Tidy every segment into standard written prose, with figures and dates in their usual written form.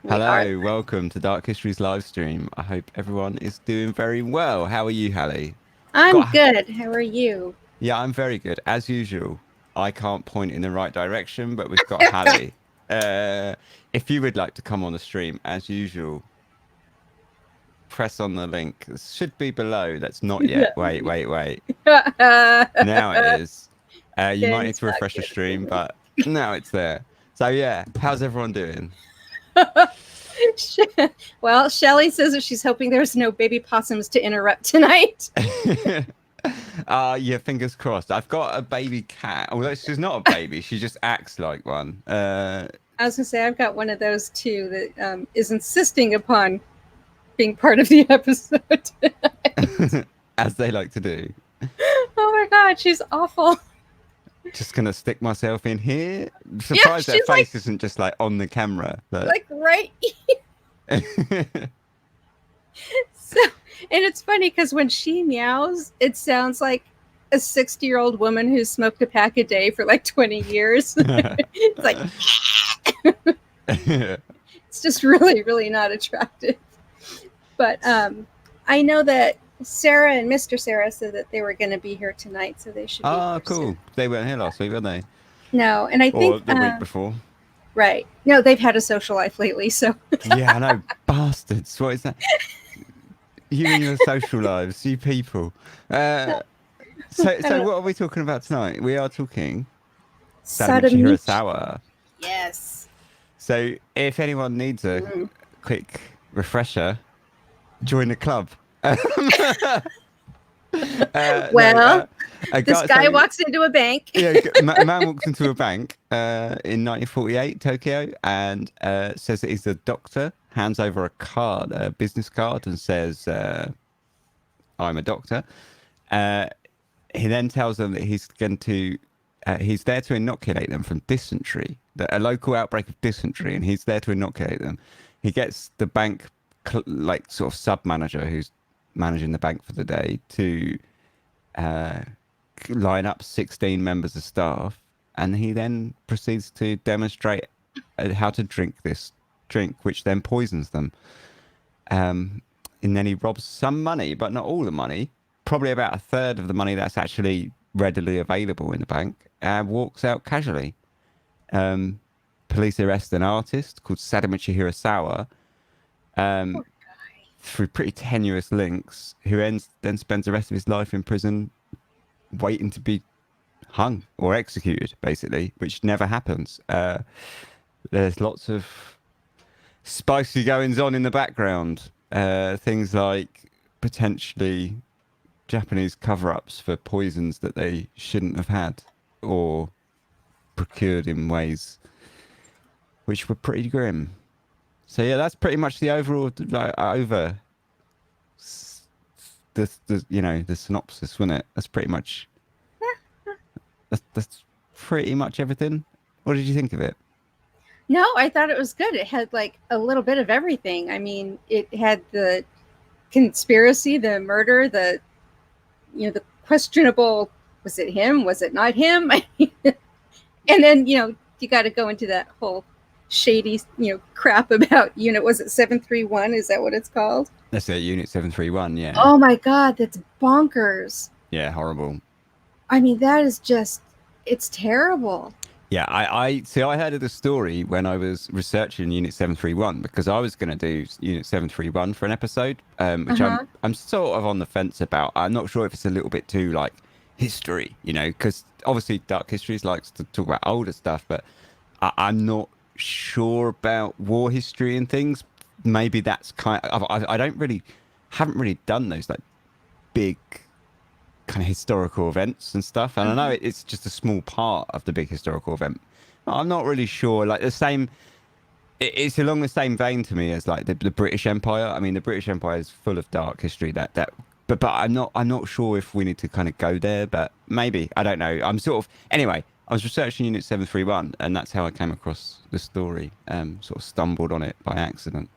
We are. Hello, welcome to Dark History's live stream. I hope everyone is doing very well. How are you, Hallie? I'm Got good. How are you? Yeah, I'm very good. As usual, I can't point in the right direction, but we've got Hallie. Uh, if you would like to come on the stream, as usual, press on the link. It should be below. That's not yet. Wait, wait, wait. Now it is. You might need Ben's to not refresh the stream, good but now it's there. So yeah, how's everyone doing? at it. Well, Shelly says that she's hoping there's no baby possums to interrupt tonight. Yeah, fingers crossed. I've got a baby cat. Although she's not a baby, she just acts like one. I was gonna say I've got one of those too that is insisting upon being part of the episode. As they like to do. Oh my god, she's awful. Just gonna stick myself in here. I'm Yeah, surprised her she's like face isn't just like on the camera, but right. So, and it's funny because when she meows, it sounds like a 60-year-old woman who's smoked a pack a day for like 20 years. It's like it's just really, really not attractive. But I know that Sarah and Mr. Sarah said that they were going to be here tonight, so they should be Oh, here soon. cool. They weren't here last week, were they? No, and I Or think the week before. right. No, they've had a social life lately, so Yeah, I know. Bastards. What is that? You and your social lives, you people. So what are we talking about tonight? We are talking Sadamichi Sadamichi. Hirasawa. Yes. So if anyone needs a Mm. quick refresher, join the club. No, Well, a this guy, guy so, walks into a bank. yeah, a man walks into a bank in 1948, Tokyo, and says that he's a doctor, hands over a card, a business card, and says, I'm a doctor. Uh, he then tells them that he's there to inoculate them from dysentery, a local outbreak of dysentery, and he's there to inoculate them. He gets the bank, like sort of sub manager who's managing the bank for the day, to uh, line up 16 members of staff, and he then proceeds to demonstrate how to drink this drink, which then poisons them. Um, and then he robs some money, but not all the money, probably about a third of the money that's actually readily available in the bank, and walks out casually. Um, Police arrest an artist called Sadamichi Hirasawa um, Poor guy. through pretty tenuous links, who then spends the rest of his life in prison waiting to be hung or executed, basically, which never happens. There's lots of spicy goings on in the background. Things like potentially Japanese cover-ups for poisons that they shouldn't have had, or procured in ways which were pretty grim. So yeah, that's pretty much the overall the synopsis, wasn't it? That's pretty much that's pretty much everything. What did you think of it? No, I thought it was good. It had like a little bit of everything. I mean, it had the conspiracy, the murder, the questionable, was it him? Was it not him? And then, you got to go into that whole shady, crap about was it 731? Is that what it's called? That's it, Unit 731. Yeah, Oh my God, that's bonkers. yeah, horrible. I mean, that is just, it's terrible. Yeah, I see. I heard of the story when I was researching Unit 731 because I was going to do Unit 731 for an episode, Uh which huh. I'm sort of on the fence about. I'm not sure if it's a little bit too like history, because obviously Dark Histories likes to talk about older stuff, but I'm not sure about war history and things. Maybe that's I don't really haven't really done those like big kind of historical events and stuff. And I know Hmm. it's just a small part of the big historical event. I'm not really sure. Like the same, it's along the same vein to me as like the British Empire. I mean, the British Empire is full of dark history. But I'm not sure if we need to kind of go there. But maybe I don't know. I'm sort of anyway. I was researching Unit 731, and that's how I came across the story. Sort of stumbled on it by accident.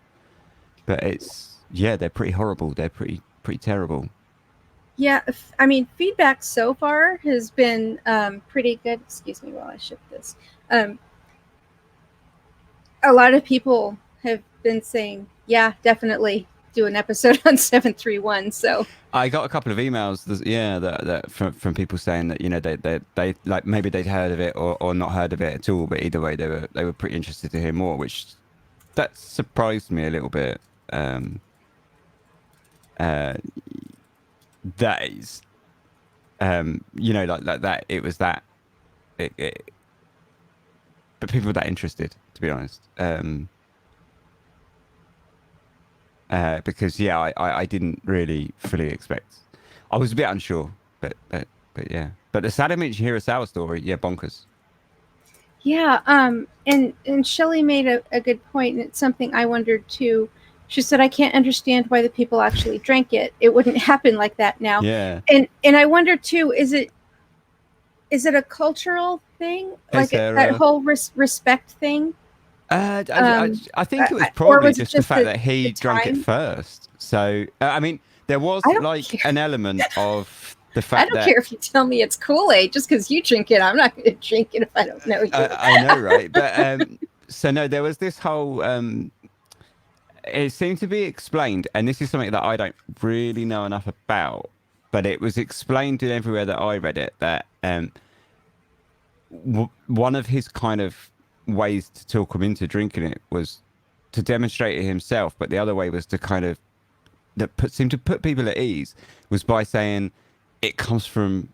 But it's yeah, they're pretty horrible. They're pretty terrible. Yeah, I mean, feedback so far has been pretty good. Excuse me while I ship this. Um, a lot of people have been saying, yeah, definitely do an episode on 731. So I got a couple of emails, that from people saying that they like maybe they'd heard of it or not heard of it at all, but either way they were pretty interested to hear more, which that surprised me a little bit. That is, like that it was that, but people were that interested, to be honest. Because I didn't really fully expect. I was a bit unsure, but yeah. But the Sadamichi Hirasawa story, yeah, bonkers. yeah, and Shelley made a good point, and it's something I wondered too. She said, I can't understand why the people actually drank it. It wouldn't happen like that now. Yeah. And I wonder too, is it a cultural thing? Hey, like Sarah. that whole respect thing? I think it was or probably was it just the just fact the- that he the drank it time? first. So I mean, there was I don't like care. an element of the I fact don't that care if you tell me it's Kool-Aid. Just because you drink it, I'm not going to drink it if I don't know you. I know, right? But so no, there was this whole. It seemed to be explained, and this is something that I don't really know enough about, but it was explained in everywhere that I read it that one of his kind of ways to talk him into drinking it was to demonstrate it himself, but the other way was to kind of seem to put people at ease was by saying it comes from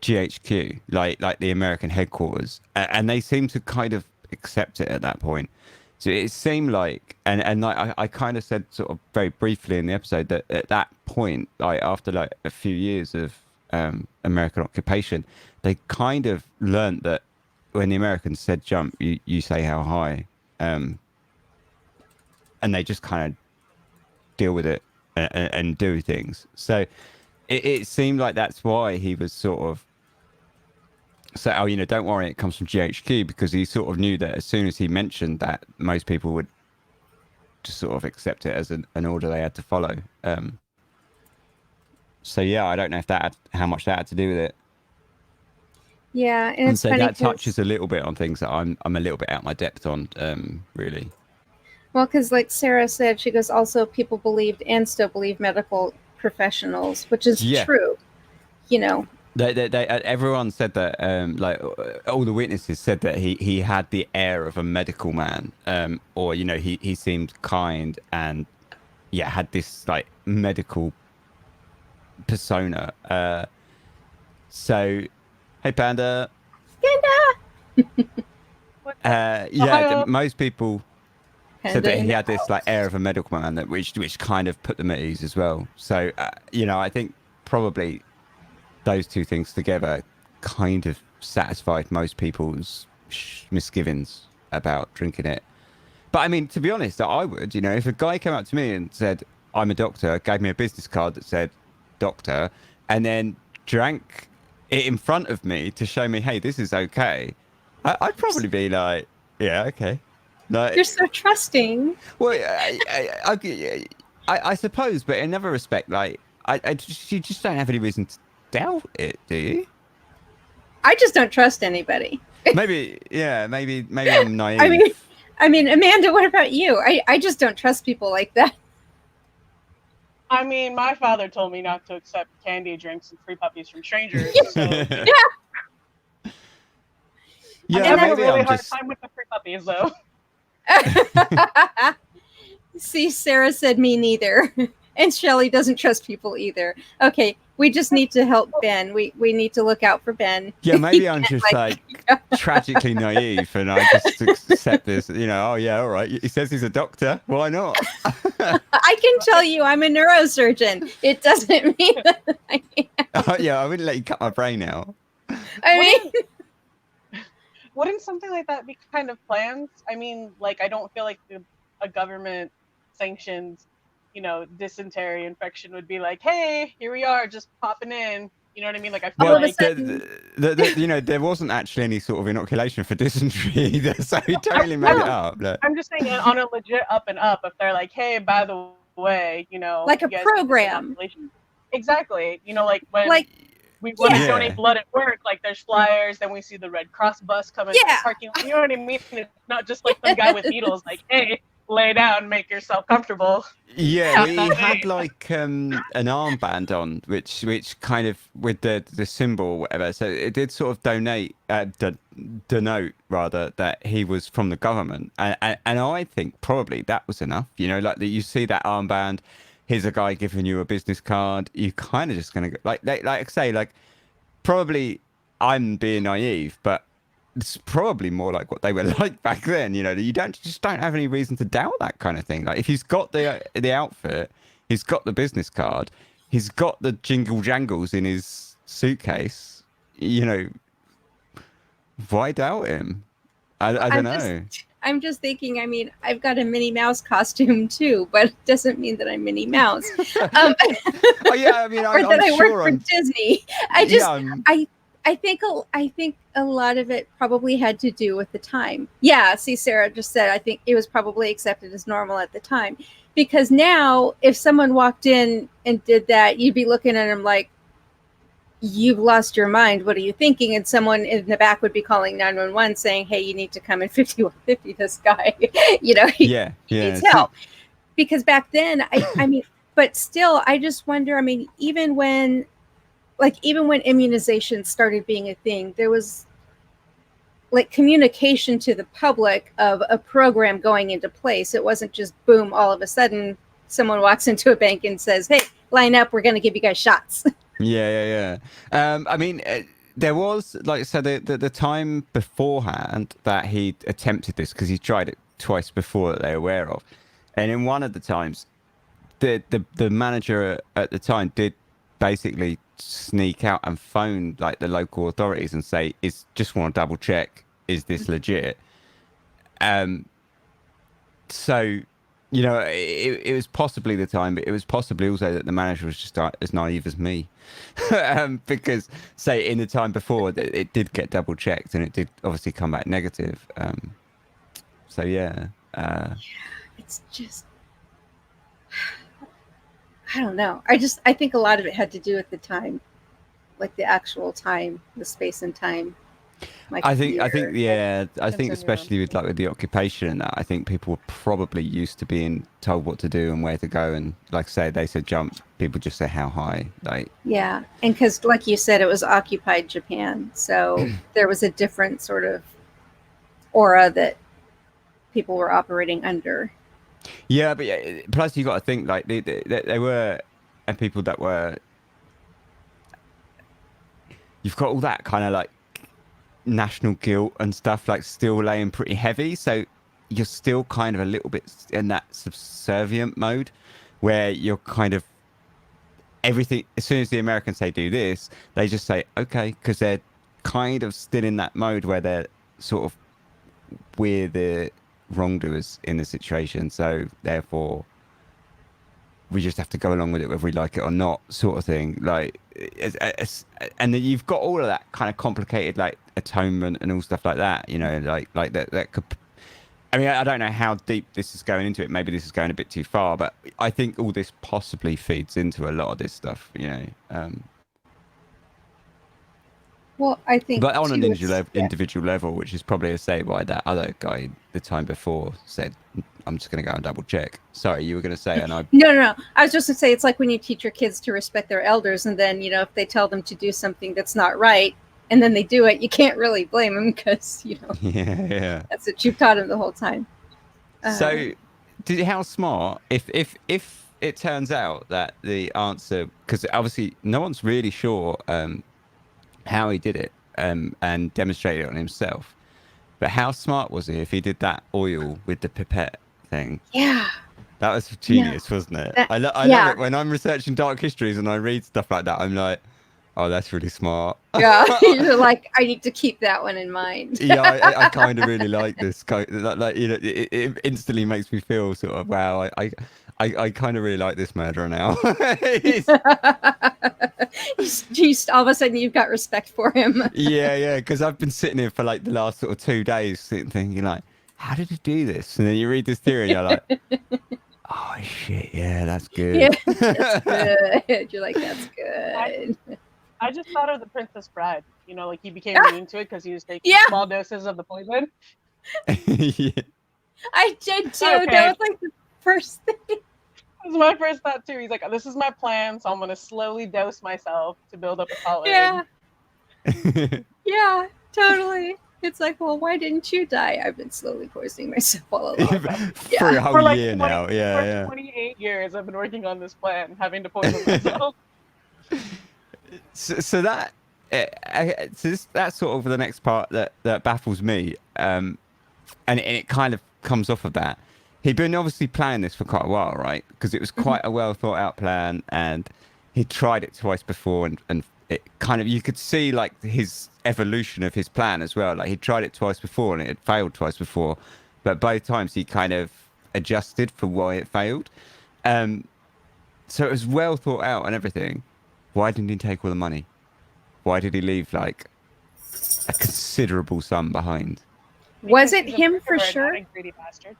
GHQ, like the American headquarters, and they seem to kind of accept it at that point. So it seemed like, and like I kind of said sort of very briefly in the episode that at that point, like after like a few years of American occupation, they kind of learnt that when the Americans said jump, you say how high, and they just kind of deal with it and do things. So it seemed like that's why he was sort of so, don't worry, it comes from GHQ, because he sort of knew that as soon as he mentioned that, most people would just sort of accept it as an order they had to follow. So yeah, I don't know if how much that had to do with it. Yeah, and it's so funny that touches a little bit on things that I'm a little bit out my depth on, really. Well, because like Sarah said, she goes, also people believed and still believe medical professionals, which is true. Everyone said that, like all the witnesses said that he had the air of a medical man, or he seemed kind and had this like medical persona. So, hey Panda. Most people said that he had this like air of a medical man, which kind of put them at ease as well. So I think probably those two things together kind of satisfied most people's misgivings about drinking it. But I mean, to be honest, I would, if a guy came up to me and said, I'm a doctor, gave me a business card that said doctor, and then drank it in front of me to show me, hey, this is okay, I'd probably be like, yeah, okay. Like, you're so trusting. Well, I suppose, but in another respect, like, you just don't have any reason to doubt it, do you? I just don't trust anybody. Maybe I'm naive. I mean, Amanda, what about you? I just don't trust people like that. I mean, my father told me not to accept candy drinks and free puppies from strangers. So yeah, I have a really hard time with the free puppies, though. See, Sarah said me neither. And Shelley doesn't trust people either. Okay, we just need to help Ben. We need to look out for Ben. Yeah, maybe I'm just like tragically naive, and I just accept this. Oh yeah, all right. He says he's a doctor. Why not? I can tell you, I'm a neurosurgeon. It doesn't mean that I am. Yeah, I wouldn't let you cut my brain out. Wouldn't something like that be kind of planned? I mean, like, I don't feel like a government sanctioned dysentery infection would be like, hey, here we are, just popping in. You know what I mean? Like, I feel like there wasn't actually any sort of inoculation for dysentery either, so he totally made it up. I'm just saying, on a legit up and up, if they're like, hey, by the way, like a program. Exactly. Like when we want to donate blood at work, like there's flyers, then we see the Red Cross bus coming to the parking lot. You know what I mean? It's not just like some guy with needles, like, hey, lay down, make yourself comfortable. Yeah, we That's had it. like an armband on, which kind of with the symbol or whatever. So it did sort of denote rather that he was from the government, and I think probably that was enough. You know, like that you see that armband. Here's a guy giving you a business card. You kind of just gonna go, like I say, like probably I'm being naive, but it's probably more like what they were like back then. You know, you don't have any reason to doubt that kind of thing. Like if he's got the outfit, he's got the business card, he's got the jingle jangles in his suitcase. You know, why doubt him? I don't know. I'm just thinking, I mean, I've got a Minnie Mouse costume too, but it doesn't mean that I'm Minnie Mouse. Oh yeah, I mean, or that I sure work for Disney. I just, yeah, I think a lot of it probably had to do with the time. Yeah, see, Sarah just said, I think it was probably accepted as normal at the time. Because now, if someone walked in and did that, you'd be looking at them like, you've lost your mind. What are you thinking? And someone in the back would be calling 911 saying, hey, you need to come in 5150, this guy, you know, he needs help. Because back then, I mean, but still, I just wonder, I mean, even when immunization started being a thing, there was like communication to the public of a program going into place. It wasn't just boom, all of a sudden someone walks into a bank and says, hey, line up, we're going to give you guys shots. Yeah. I mean, there was like so the time beforehand that he attempted this because he tried it twice before that they were aware of, and in one of the times, the manager at the time did basically sneak out and phone like the local authorities and say, "Is just want to double check, is this legit?" So. You know, it was possibly the time, but it was possibly also that the manager was just as naive as me. Because, say, in the time before, it did get double checked and it did obviously come back negative. So, yeah. It's just, I don't know. I think a lot of it had to do with the time, like the actual time, the space and time. Like I think especially with the occupation and that, I think people were probably used to being told what to do and where to go, and like I say, they said jump, people just say how high, like yeah, and because like you said, it was occupied Japan, so there was a different sort of aura that people were operating under. Yeah, but yeah, plus you got to think like they were, and people that were, you've got all that kind of like national guilt and stuff like still laying pretty heavy, so you're still kind of a little bit in that subservient mode where you're kind of everything. As soon as the Americans say do this, they just say okay, because they're kind of still in that mode where they're sort of we're the wrongdoers in the situation, so therefore we just have to go along with it whether we like it or not, sort of thing. Like, and then you've got all of that kind of complicated, like atonement and all stuff like that. You know, like that could. I mean, I don't know how deep this is going into it. Maybe this is going a bit too far, but I think all this possibly feeds into a lot of this stuff. You know. Well, I think, but on an individual level, which is probably a say why that other guy the time before said, I'm just going to go and double check. Sorry, you were going to say, and I... No. I was just going to say, it's like when you teach your kids to respect their elders, and then, you know, if they tell them to do something that's not right, and then they do it, you can't really blame them because, you know, yeah, that's what you've taught them the whole time. So, how smart, if it turns out that the answer, because obviously no one's really sure how he did it and demonstrated it on himself, but how smart was he if he did that oil with the pipette thing? Yeah, that was genius, wasn't it? I love it when I'm researching dark histories and I read stuff like that. I'm like, oh, that's really smart. Yeah, you're like, I need to keep that one in mind. Yeah, I kind of really like this. Like, you know, it instantly makes me feel sort of wow. I kind of really like this murderer now. Just all of a sudden you've got respect for him. Yeah, because I've been sitting here for like the last sort of 2 days thinking like, how did he do this? And then you read this theory and you're like, oh shit, yeah, that's good. Yeah, that's good. You're like, that's good. I just thought of the Princess Bride. You know, like he became immune to it because he was taking small doses of the poison. Yeah. I did too. Okay. That was like the first thing. That was my first thought too. He's like, this is my plan, so I'm gonna slowly dose myself to build up a tolerance. Yeah, totally. It's like, well, why didn't you die? I've been slowly poisoning myself all along. For a whole For like year 20 now. for Yeah, 28 years, I've been working on this plan, having to poison myself. So that, that's sort of the next part that baffles me, and it kind of comes off of that. He'd been obviously planning this for quite a while, right? Because it was quite a well thought out plan, and he tried it twice before, and it kind of, you could see like his evolution of his plan as well. Like he tried it twice before and it had failed twice before, but both times he kind of adjusted for why it failed. So it was well thought out and everything. Why didn't he take all the money? Why did he leave like a considerable sum behind? Was it He's a him for murderer, sure? not a greedy bastard.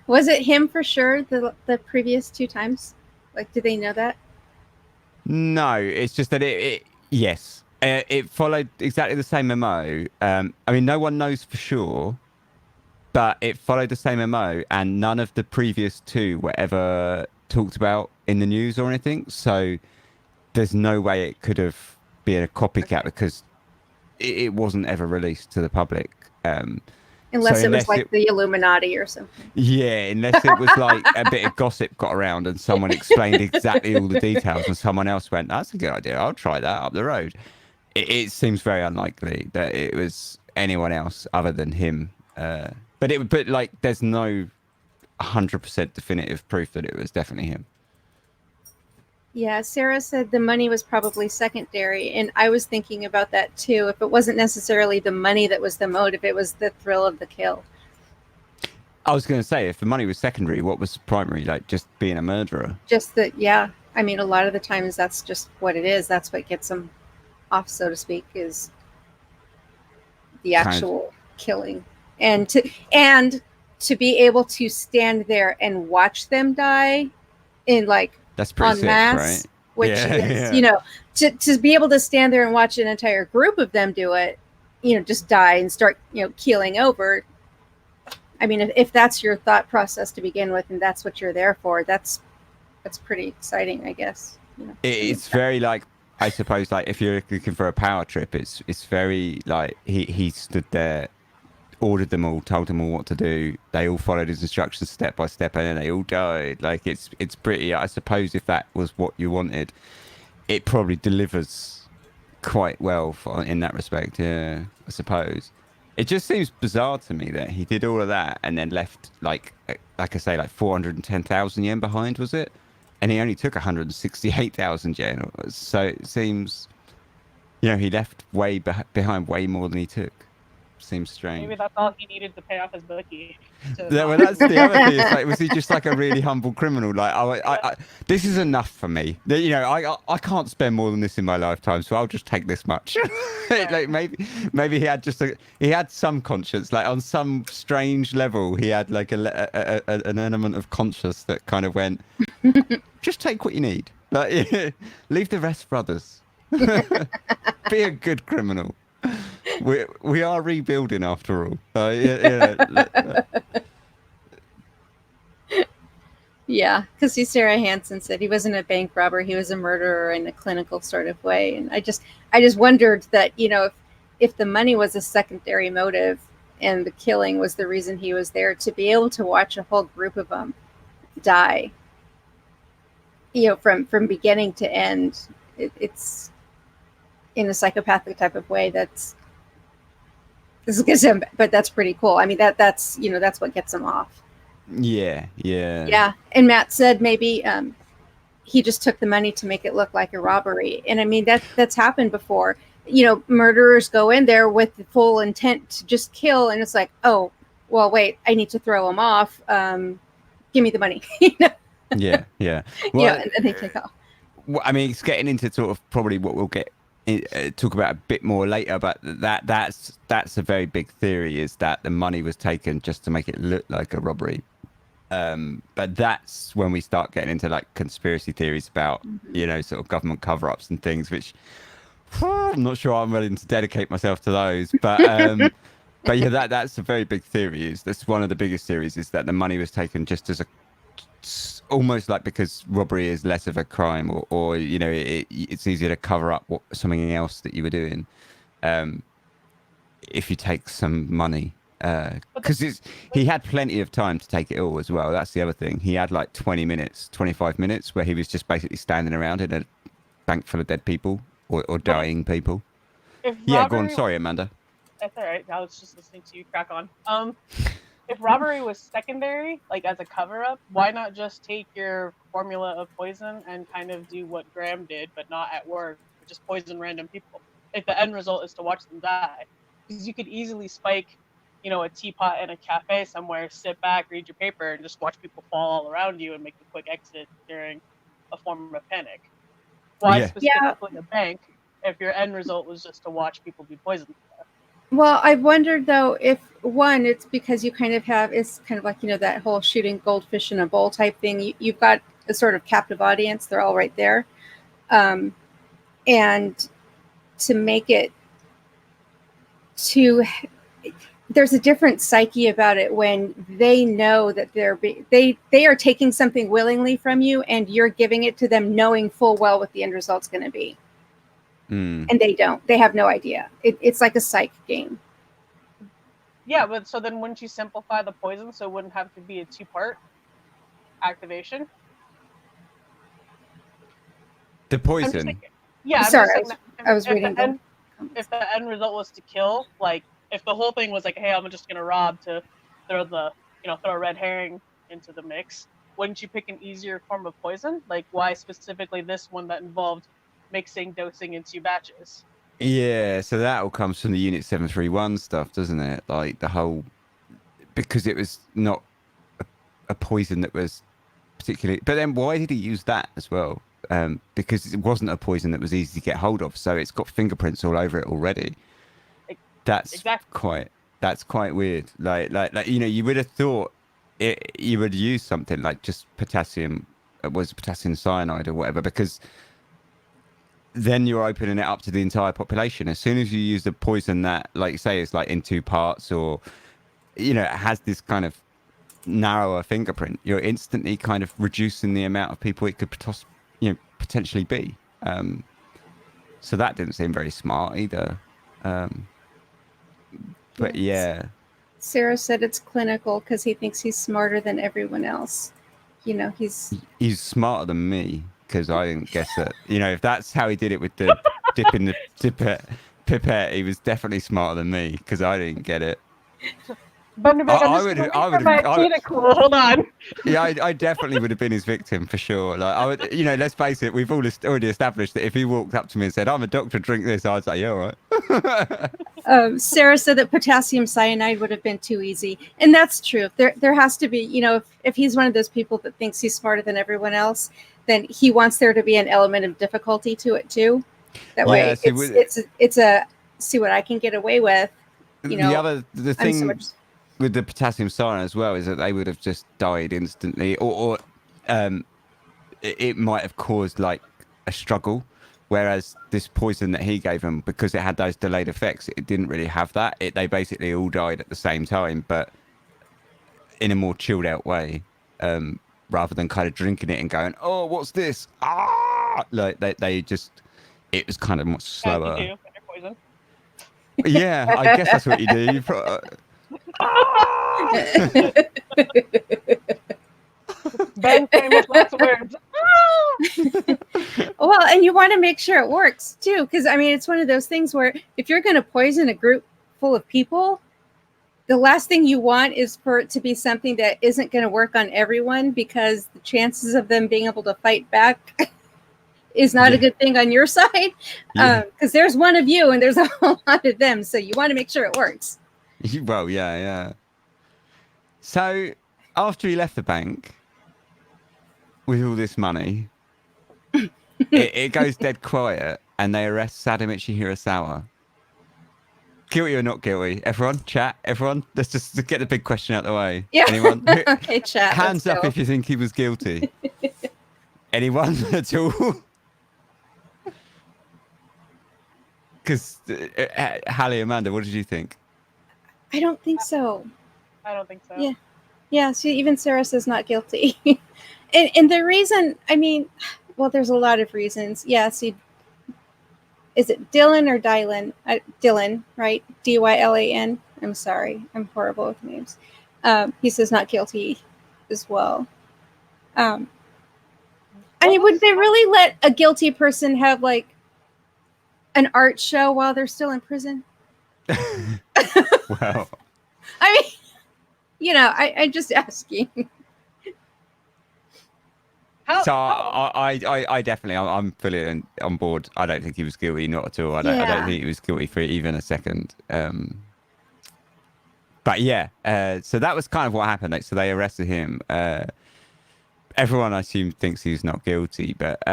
Was it him for sure the previous 2 times? Like, did they know that? No, it's just that yes, it followed exactly the same MO. I mean, no one knows for sure, but it followed the same MO, and none of the previous 2 were ever talked about in the news or anything. So there's no way it could have been a copycat because it wasn't ever released to the public. Unless So it was unless like the Illuminati or something. Yeah, unless it was like a bit of gossip got around and someone explained exactly all the details and someone else went, that's a good idea, I'll try that up the road. It seems very unlikely that it was anyone else other than him. But like there's no 100% definitive proof that it was definitely him. Yeah, Sarah said the money was probably secondary, and I was thinking about that too. If it wasn't necessarily the money that was the motive, it was the thrill of the kill. I was going to say, if the money was secondary, what was primary? Like just being a murderer? Just that, yeah. I mean, a lot of the times that's just what it is. That's what gets them off, so to speak, is the actual killing. And to be able to stand there and watch them die in like that's pretty sick, masse, right? which is, you know, to be able to stand there and watch an entire group of them do it, you know, just die and start, you know, keeling over. I mean, if that's your thought process to begin with, and that's what you're there for, that's pretty exciting, I guess. You know, it's very like, I suppose, like if you're looking for a power trip, it's very like he stood there, ordered them all, told them all what to do. They all followed his instructions step by step, and then they all died. Like it's pretty. I suppose if that was what you wanted, it probably delivers quite well in that respect. Yeah, I suppose. It just seems bizarre to me that he did all of that and then left like I say, like 410,000 yen behind, was it? And he only took 168,000 yen. So it seems, you know, he left way behind way more than he took. Seems strange. Maybe that's all he needed to pay off his bookie. Well, that's the other thing. It's like, was he just like a really humble criminal? Like, I this is enough for me. You know, I can't spend more than this in my lifetime, so I'll just take this much. Like maybe he had he had some conscience. Like on some strange level, he had like an element of conscience that kind of went, just take what you need. Like, leave the rest for others. Be a good criminal. We are rebuilding after all. Yeah, because Sarah Hansen said he wasn't a bank robber; he was a murderer in a clinical sort of way. And I just wondered that, you know, if the money was a secondary motive and the killing was the reason he was there, to be able to watch a whole group of them die, you know, from beginning to end, it's in a psychopathic type of way. But that's pretty cool. I mean, that's you know, that's what gets him off. Yeah. And Matt said maybe he just took the money to make it look like a robbery. And I mean, that's happened before. You know, murderers go in there with the full intent to just kill, and it's like, oh, well, wait, I need to throw him off. Give me the money. You know? Yeah. Well, yeah, and then they take off. I mean, it's getting into sort of probably what we'll get talk about a bit more later, but that's a very big theory, is that the money was taken just to make it look like a robbery. But that's when we start getting into like conspiracy theories about, you know, sort of government cover-ups and things, which I'm not sure I'm willing to dedicate myself to those. But But yeah, that's a very big theory. That's one of the biggest theories, is that the money was taken just as a almost like because robbery is less of a crime, or you know, it's easier to cover up something else that you were doing, if you take some money. But Because he had plenty of time to take it all as well. That's the other thing. He had like 20 minutes, 25 minutes where he was just basically standing around in a bank full of dead people or but dying people. if Yeah, go on. robbery Sorry, Amanda. That's all right. I was just listening to you crack on. If robbery was secondary, like as a cover up, why not just take your formula of poison and kind of do what Graham did, but not at work, just poison random people? If the end result is to watch them die, because you could easily spike, a teapot in a cafe somewhere, sit back, read your paper, and just watch people fall all around you and make a quick exit during a form of panic. Why Yeah. specifically a bank if your end result was just to watch people be poisoned? Well, I wondered though if one, it's because you kind of have, it's kind of like, that whole shooting goldfish in a bowl type thing. You've got a sort of captive audience. They're all right there. And to make it there's a different psyche about it when they know that they are taking something willingly from you and you're giving it to them knowing full well what the end result's going to be. And they have no idea. It's like a psych game. Yeah, but so then wouldn't you simplify the poison so it wouldn't have to be a 2-part activation? The poison. Yeah, sorry, I was reading if the end result was to kill, like if the whole thing was like, hey, I'm just gonna rob to throw throw a red herring into the mix, wouldn't you pick an easier form of poison? Like why specifically this one that involved mixing dosing in 2 batches? Yeah, so that all comes from the Unit 731 stuff, doesn't it? Like the whole, because it was not a poison that was particularly. But then why did he use that as well? Because it wasn't a poison that was easy to get hold of, so it's got fingerprints all over it already. That's quite weird. Like you would have thought you would use something like just potassium, was potassium cyanide or whatever, because then you're opening it up to the entire population. As soon as you use a poison that, like say, is like in 2 parts, or it has this kind of narrower fingerprint, you're instantly kind of reducing the amount of people it could potentially be. So that didn't seem very smart either. But yeah. Sarah said it's clinical because he thinks he's smarter than everyone else. He's smarter than me because I didn't guess it. If that's how he did it with the dipping the pipette, he was definitely smarter than me because I didn't get it. I would. Hold on. Yeah, I definitely would have been his victim for sure. Like I would, let's face it, we've already established that if he walked up to me and said, "I'm a doctor, drink this," I'd say, "Yeah, all right." Sarah said that potassium cyanide would have been too easy, and that's true. There has to be, if he's one of those people that thinks he's smarter than everyone else, then he wants there to be an element of difficulty to it too. That way, it's a see what I can get away with. The thing with the potassium cyanide as well is that they would have just died instantly, or it might have caused like a struggle, whereas this poison that he gave them, because it had those delayed effects, it didn't really have that. They basically all died at the same time, but in a more chilled out way, rather than kind of drinking it and going, "Oh, what's this?" Like they just, it was kind of much slower. Yeah, I guess that's what you do. Ben famous last words. Well, and you want to make sure it works too, because it's one of those things where if you're going to poison a group full of people, the last thing you want is for it to be something that isn't going to work on everyone, because the chances of them being able to fight back is not a good thing on your side, because there's one of you and there's a whole lot of them, so you want to make sure it works. Well, yeah. So after he left the bank with all this money, it goes dead quiet, and they arrest Sadamichi Hirasawa. Guilty or not guilty? Everyone, chat. Everyone, let's just get the big question out of the way. Yeah. Anyone? Okay, chat. Hands up if you think he was guilty. Anyone at all? Because Hallie, Amanda, what did you think? I don't think so. I don't think so. Yeah. Yeah, see, even Sarah says not guilty. and the reason, I mean, well, there's a lot of reasons. Yeah, see, is it Dylan or Dylan? Dylan, right? Dylan. I'm sorry. I'm horrible with names. He says not guilty as well. I mean, would they really let a guilty person have like an art show while they're still in prison? Well, I mean, you know, I just asking. so I definitely, I'm fully on board. I don't think he was guilty, not at all. I don't think he was guilty for even a second. But yeah, so that was kind of what happened. Like, so they arrested him. Everyone, I assume, thinks he's not guilty. But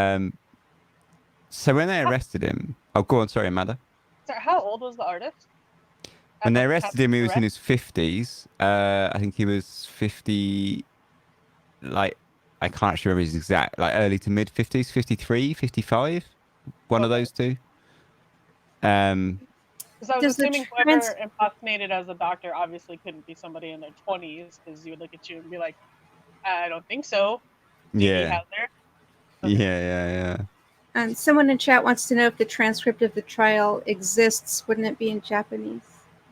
so when they arrested him, oh, go on, sorry, Amanda. Sorry, how old was the artist? When they arrested him, he was in his 50s. I think he was 50, like, I can't actually remember his exact, like early to mid 50s, 53, 55, one of those two. Because I was assuming whoever impersonated as a doctor obviously couldn't be somebody in their 20s, because you would look at you and be like, I don't think so. Yeah. Okay. Yeah. And someone in chat wants to know if the transcript of the trial exists. Wouldn't it be in Japanese?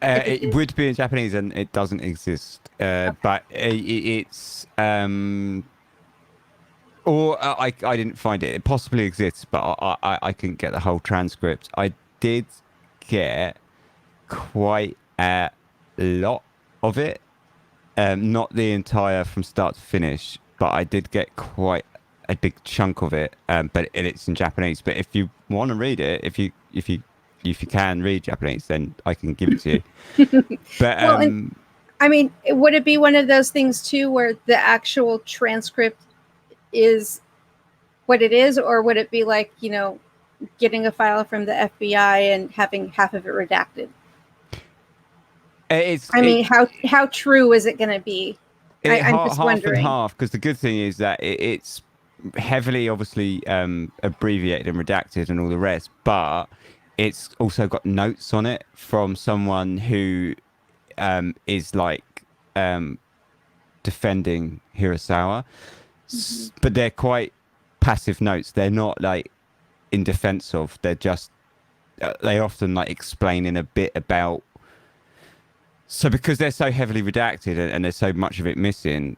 It would be in Japanese, and it doesn't exist. Okay. But it's or I didn't find it. It possibly exists, but I couldn't get the whole transcript. I did get quite a lot of it, not the entire from start to finish, but I did get quite a big chunk of it. But it's in Japanese. But if you want to read it, if you can read Japanese, then I can give it to you. But well, I mean, would it be one of those things too, where the actual transcript is what it is, or would it be like, you know, getting a file from the FBI and having half of it redacted? How true is it going to be? I'm just wondering. Half and half, because the good thing is that it's heavily, obviously, abbreviated and redacted and all the rest, but it's also got notes on it from someone who is like defending Hirasawa. Mm-hmm. But they're quite passive notes. They're not like in defense of. They're just they often like explaining a bit about. So because they're so heavily redacted and there's so much of it missing,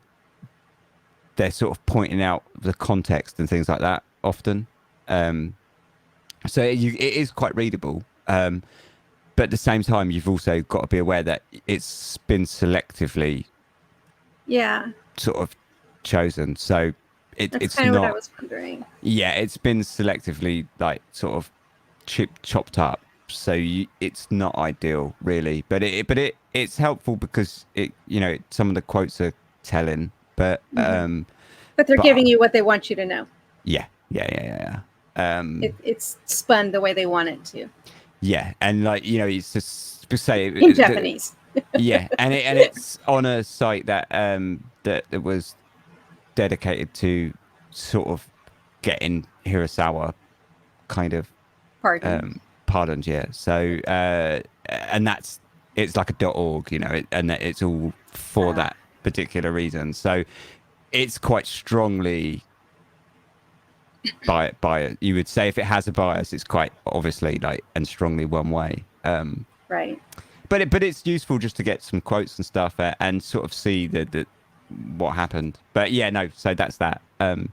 they're sort of pointing out the context and things like that often. So it is quite readable. But at the same time, you've also got to be aware that it's been selectively sort of chosen. So it's kind of not what I was wondering. Yeah, it's been selectively like sort of chopped up. So it's not ideal, really. But it's helpful because some of the quotes are telling. But but they're giving you what they want you to know. Yeah. It's spun the way they want it to. Yeah, and like it's just say in Japanese. Yeah, and it's on a site that that was dedicated to sort of getting Hirasawa kind of pardoned. Yeah. So and it's like a .org, and it's all for that particular reason. So it's quite strongly bias. You would say if it has a bias, it's quite obviously like and strongly one way. Right. But it's useful just to get some quotes and stuff and sort of see the what happened. But yeah, no. So that's that. I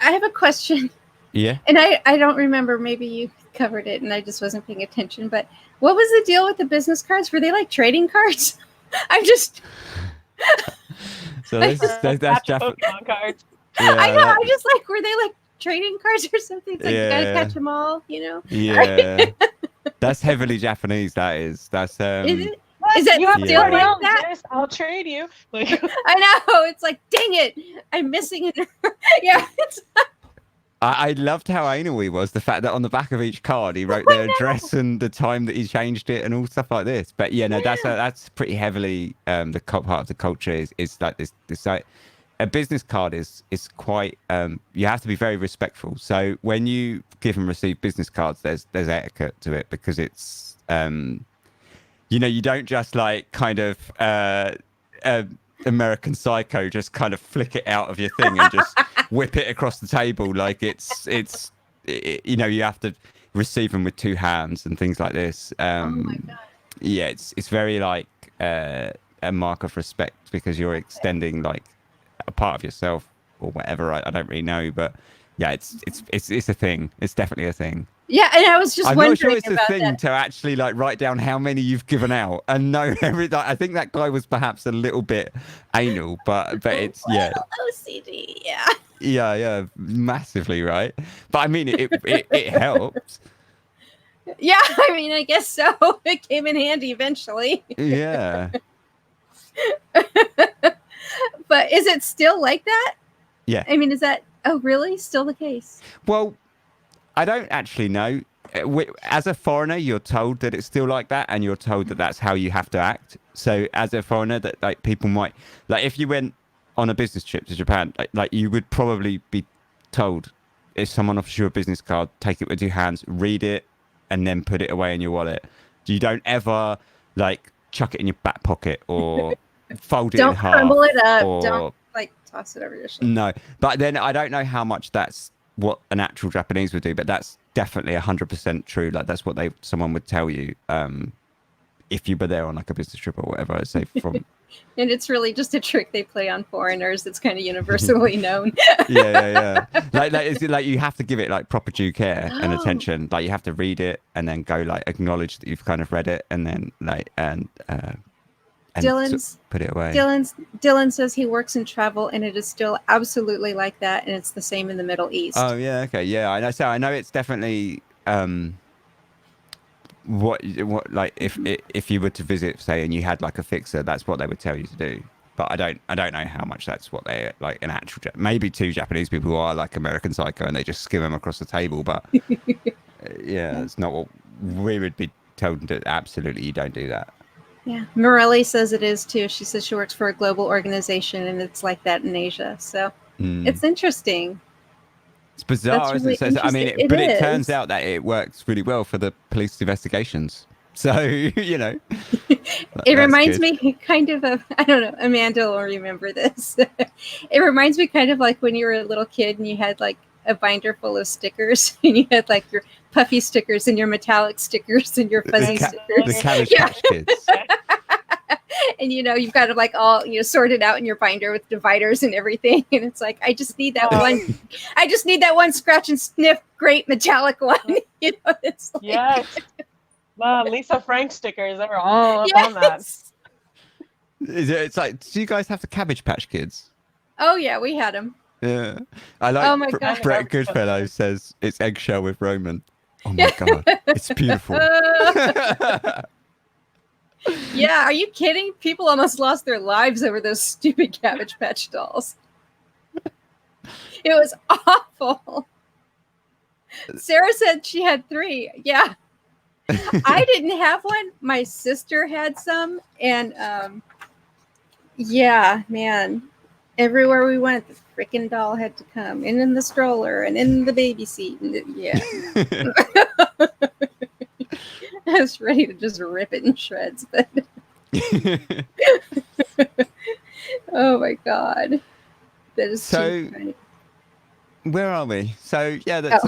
have a question. Yeah. And I don't remember. Maybe you covered it, and I just wasn't paying attention. But what was the deal with the business cards? Were they like trading cards? I'm just. So that's Pokemon cards. Yeah, I know. I just like, were they like trading cards or something? It's like you gotta catch them all, Yeah. That's heavily Japanese. That is. That's Is it? Is it still like that? I'll trade you. I know. It's like, dang it, I'm missing it. Yeah. I loved how anal he was. The fact that on the back of each card he wrote their address and the time that he changed it and all stuff like this. But yeah, no, that's pretty heavily the part of the culture is like this like a business card is quite you have to be very respectful. So when you give and receive business cards, there's etiquette to it because it's you know, you don't just like kind of American Psycho, just kind of flick it out of your thing and just whip it across the table. Like you know, you have to receive them with two hands and things like this. Oh my god. Yeah, it's very like a mark of respect because you're extending like a part of yourself or whatever. I don't really know, but yeah, it's a thing. It's definitely a thing. Yeah, and I was just I'm wondering not sure it's a about thing that. to actually like write down how many you've given out and know everything. I think that guy was perhaps a little bit anal, but it's yeah. Little OCD, yeah. Yeah, massively, right? But I mean, it helps. Yeah, I mean, I guess so. It came in handy eventually. Yeah, But is it still like that? yeah. I mean, is that really still the case? Well, I don't actually know. As a foreigner, you're told that it's still like that, and you're told that that's how you have to act. So, as a foreigner, that like people might like if you went on a business trip to Japan, like you would probably be told if someone offers you a business card, take it with your hands, read it, and then put it away in your wallet. You don't ever like chuck it in your back pocket or fold it in Don't half. crumble it up. Or, Don't like toss it over your shoulder. no, but then I don't know how much that's what an actual Japanese would do, but that's definitely 100% true. Like that's what someone would tell you if you were there on like a business trip or whatever. I'd say from. And it's really just a trick they play on foreigners. It's kind of universally known. yeah. Like you have to give it like proper due care and Oh. attention. Like you have to read it and then go like acknowledge that you've kind of read it and then like and Dylan's put it away. Dylan says he works in travel, and it is still absolutely like that, and it's the same in the Middle East. Oh yeah, okay, yeah. I know. So I know it's definitely what like if you were to visit, say, and you had like a fixer, that's what they would tell you to do. But I don't know how much that's what they like an actual. Maybe two Japanese people who are like American Psycho and they just skim them across the table. But yeah, it's not what we would be told to. Absolutely, you don't do that. Yeah, Morelli says it is too. She says she works for a global organization, and it's like that in Asia. So it's interesting. It's bizarre, That's isn't it? really So, I mean, interesting. but It it turns is. out that it works really well for the police investigations. So you know, It reminds me kind of I don't know, Amanda will remember this. It reminds me kind of like when you were a little kid and you had like a binder full of stickers, and you had like your puffy stickers and your metallic stickers and your fuzzy stickers. The Cabbage Yeah. Patch Kids. And you've got to like all sorted out in your binder with dividers and everything. And it's like, I just need that one scratch and sniff great metallic one. It's like, Yes. Lisa Frank stickers, they were all up on that. yes. It's like, do you guys have the Cabbage Patch Kids? Oh yeah, we had them. Yeah, I like. Oh my God. Brett Goodfellow says it's eggshell with Roman. Oh my God, it's beautiful. Yeah, are you kidding? People almost lost their lives over those stupid Cabbage Patch dolls. It was awful. Sarah said she had 3. Yeah. I didn't have one. My sister had some. And yeah, man. Everywhere we went, the freaking doll had to come. And in the stroller and in the baby seat. And yeah. I was ready to just rip it in shreds, but oh my God. That is So- too funny. Where are we? So yeah, that's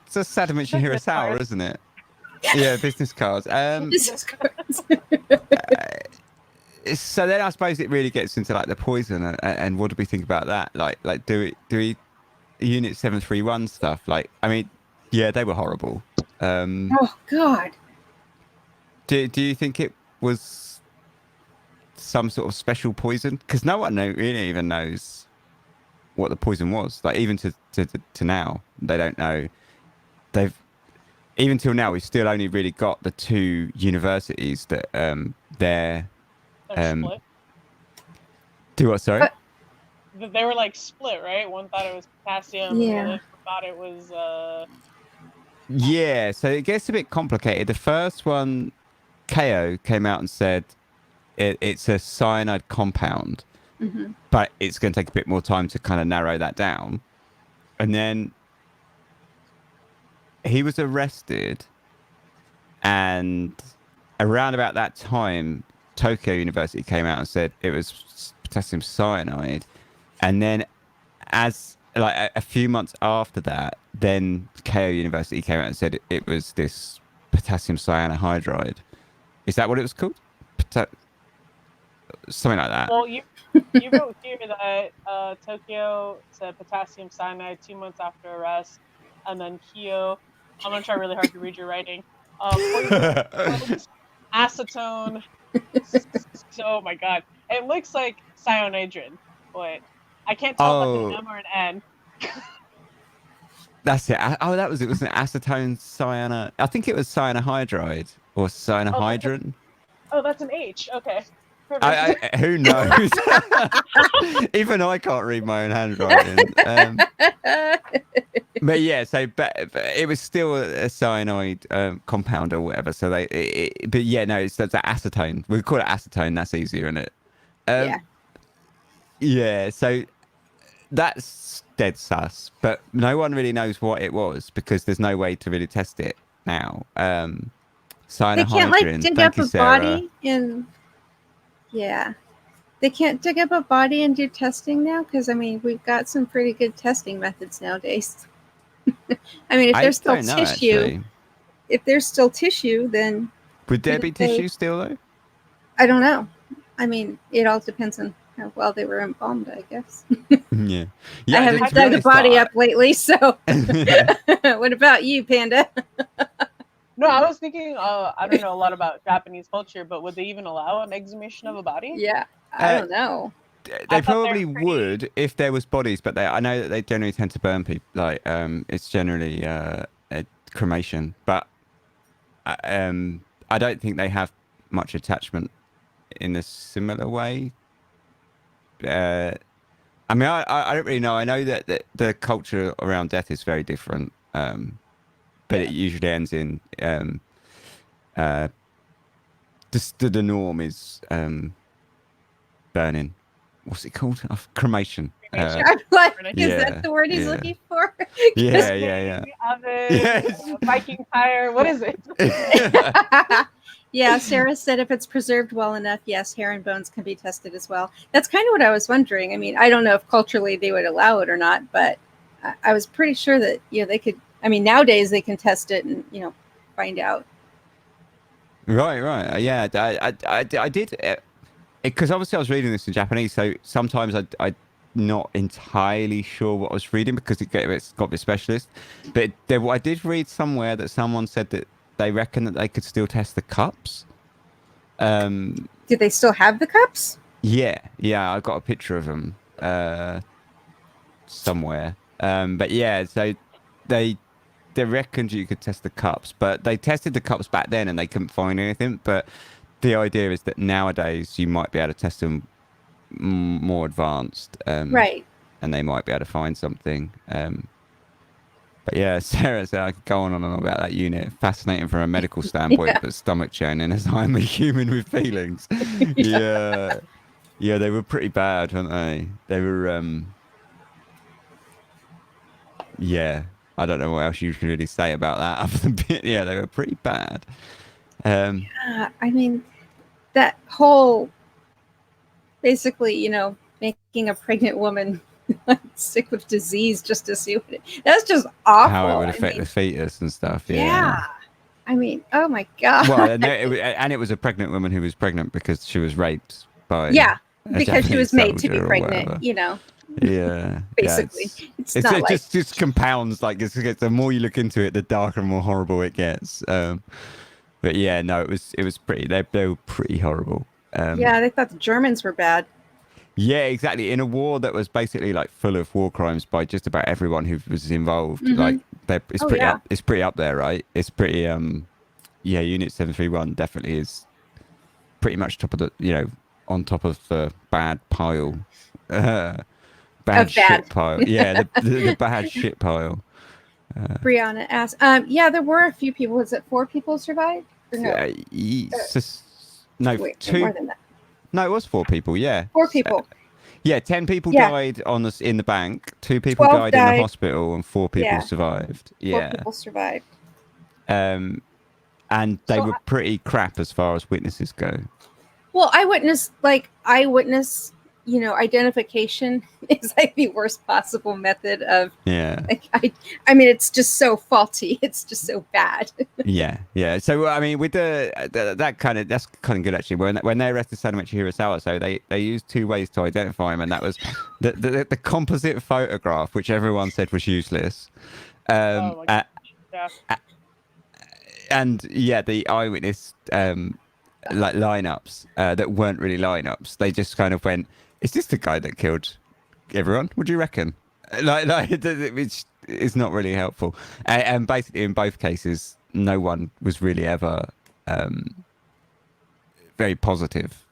Sadamichi Hirasawa, card. isn't it? Yeah, business cards. This is gross. So then I suppose it really gets into like the poison and what do we think about that? Like do we Unit 731 stuff? Like I mean, yeah, they were horrible. Oh God. Do you think it was some sort of special poison? Because no one really even knows what the poison was. Like even to now, they don't know. Even till now, we've still only really got the 2 universities that they're They're split. do what? Sorry. They were like split, right? One thought it was potassium, Yeah. the other thought it was Yeah, so it gets a bit complicated. The first one, KO came out and said it's a cyanide compound, Mm-hmm. but it's going to take a bit more time to kind of narrow that down. And then he was arrested, and around about that time, Tokyo University came out and said it was potassium cyanide, and then as like a few months after that, then Keio University came out and said it was this potassium cyanohydride. Is that what it was called? Something like that. Well, you wrote here that Tokyo said potassium cyanide 2 months after arrest, and then Kyo, I'm gonna try really hard to read your writing. Poison, acetone. Oh my god, it looks like cyanidrin, but I can't tell if it's an M or an N. That's it. Oh, that was it. Was an acetone cyano? I think it was cyanohydride or cyanohydrin. Oh, that's an H. Okay. Who knows? Even I can't read my own handwriting. But yeah, but it was still a cyanide compound or whatever. So but yeah, no, that's acetone. We call it acetone. That's easier, isn't it? Yeah. Yeah. So that's dead sus. But no one really knows what it was because there's no way to really test it now. Cyanohydrin. They can't like dig Thank up you, a Sarah. body in. Yeah. They can't dig up a body and do testing now because, I mean, we've got some pretty good testing methods nowadays. I mean, if there's still tissue, actually. If there's still tissue, then... Would there be tissue still, though? I don't know. I mean, it all depends on how well they were embalmed, I guess. Yeah. I haven't dug a body up lately, so... What about you, Panda? No, I was thinking, I don't know a lot about Japanese culture, but would they even allow an exhumation of a body? Yeah, I don't know. They probably would if there was bodies, but I know that they generally tend to burn people. Like, it's generally a cremation, but I don't think they have much attachment in a similar way. I mean, I don't really know. I know that the culture around death is very different. But it usually ends in the norm is burning. What's it called? Cremation. I'm like, is that the word he's looking for? Yeah. Oven, Viking fire. What is it? Yeah, Sarah said if it's preserved well enough, yes, hair and bones can be tested as well. That's kind of what I was wondering. I mean, I don't know if culturally they would allow it or not, but I was pretty sure that they could. I mean, nowadays they can test it and find out. Right. Yeah, I did because obviously I was reading this in Japanese, so sometimes I'm not entirely sure what I was reading because it's got a bit specialist. But I did read somewhere that someone said that they reckon that they could still test the cups. Do they still have the cups? Yeah, I got a picture of them somewhere. But yeah, so they reckoned you could test the cups, but they tested the cups back then and they couldn't find anything. But the idea is that nowadays you might be able to test them more advanced, right? And they might be able to find something. But yeah, Sarah said I could go on and on about that unit. Fascinating from a medical standpoint, but stomach churning as I'm a human with feelings. Yeah, they were pretty bad, weren't they? They were. Yeah, I don't know what else you can really say about that. Other than they were pretty bad. Yeah, I mean, that whole basically, making a pregnant woman sick with disease just to see that's just awful. How it would affect the fetus and stuff. Yeah. I mean, oh my god. Well, and it was a pregnant woman who was pregnant because she was raped by. Yeah, because she was made to be pregnant. Yeah, basically, it just compounds. Like the more you look into it, the darker and more horrible it gets. But yeah, no, it was pretty. They were pretty horrible. Yeah, they thought the Germans were bad. Yeah, exactly. In a war that was basically like full of war crimes by just about everyone who was involved. Mm-hmm. Like it's pretty up there, right? It's pretty. Unit 731 definitely is pretty much top of the on top of the bad pile. Bad shit pile. Yeah, the bad shit pile. Brianna asked, there were a few people. Was it 4 people survived? Or no? No, wait, 2. More than that. No, it was 4 people. Yeah, 4 people. 10 people died in the bank. 2 people died in the hospital, and 4 people survived. Yeah, 4 people survived. And and they So were pretty crap as far as witnesses go. Well, eyewitness, identification is like the worst possible method of. Yeah. Like, I mean, it's just so faulty. It's just so bad. Yeah. So I mean, with that's kind of good actually. When they arrested Sadamichi Hirasawa, so they used two ways to identify him, and that was the composite photograph, which everyone said was useless, oh my gosh. Yeah. and yeah, the eyewitness like lineups that weren't really lineups. They just kind of went, "Is this the guy that killed everyone? What do you reckon?" Which is not really helpful. And basically, in both cases, no one was really ever very positive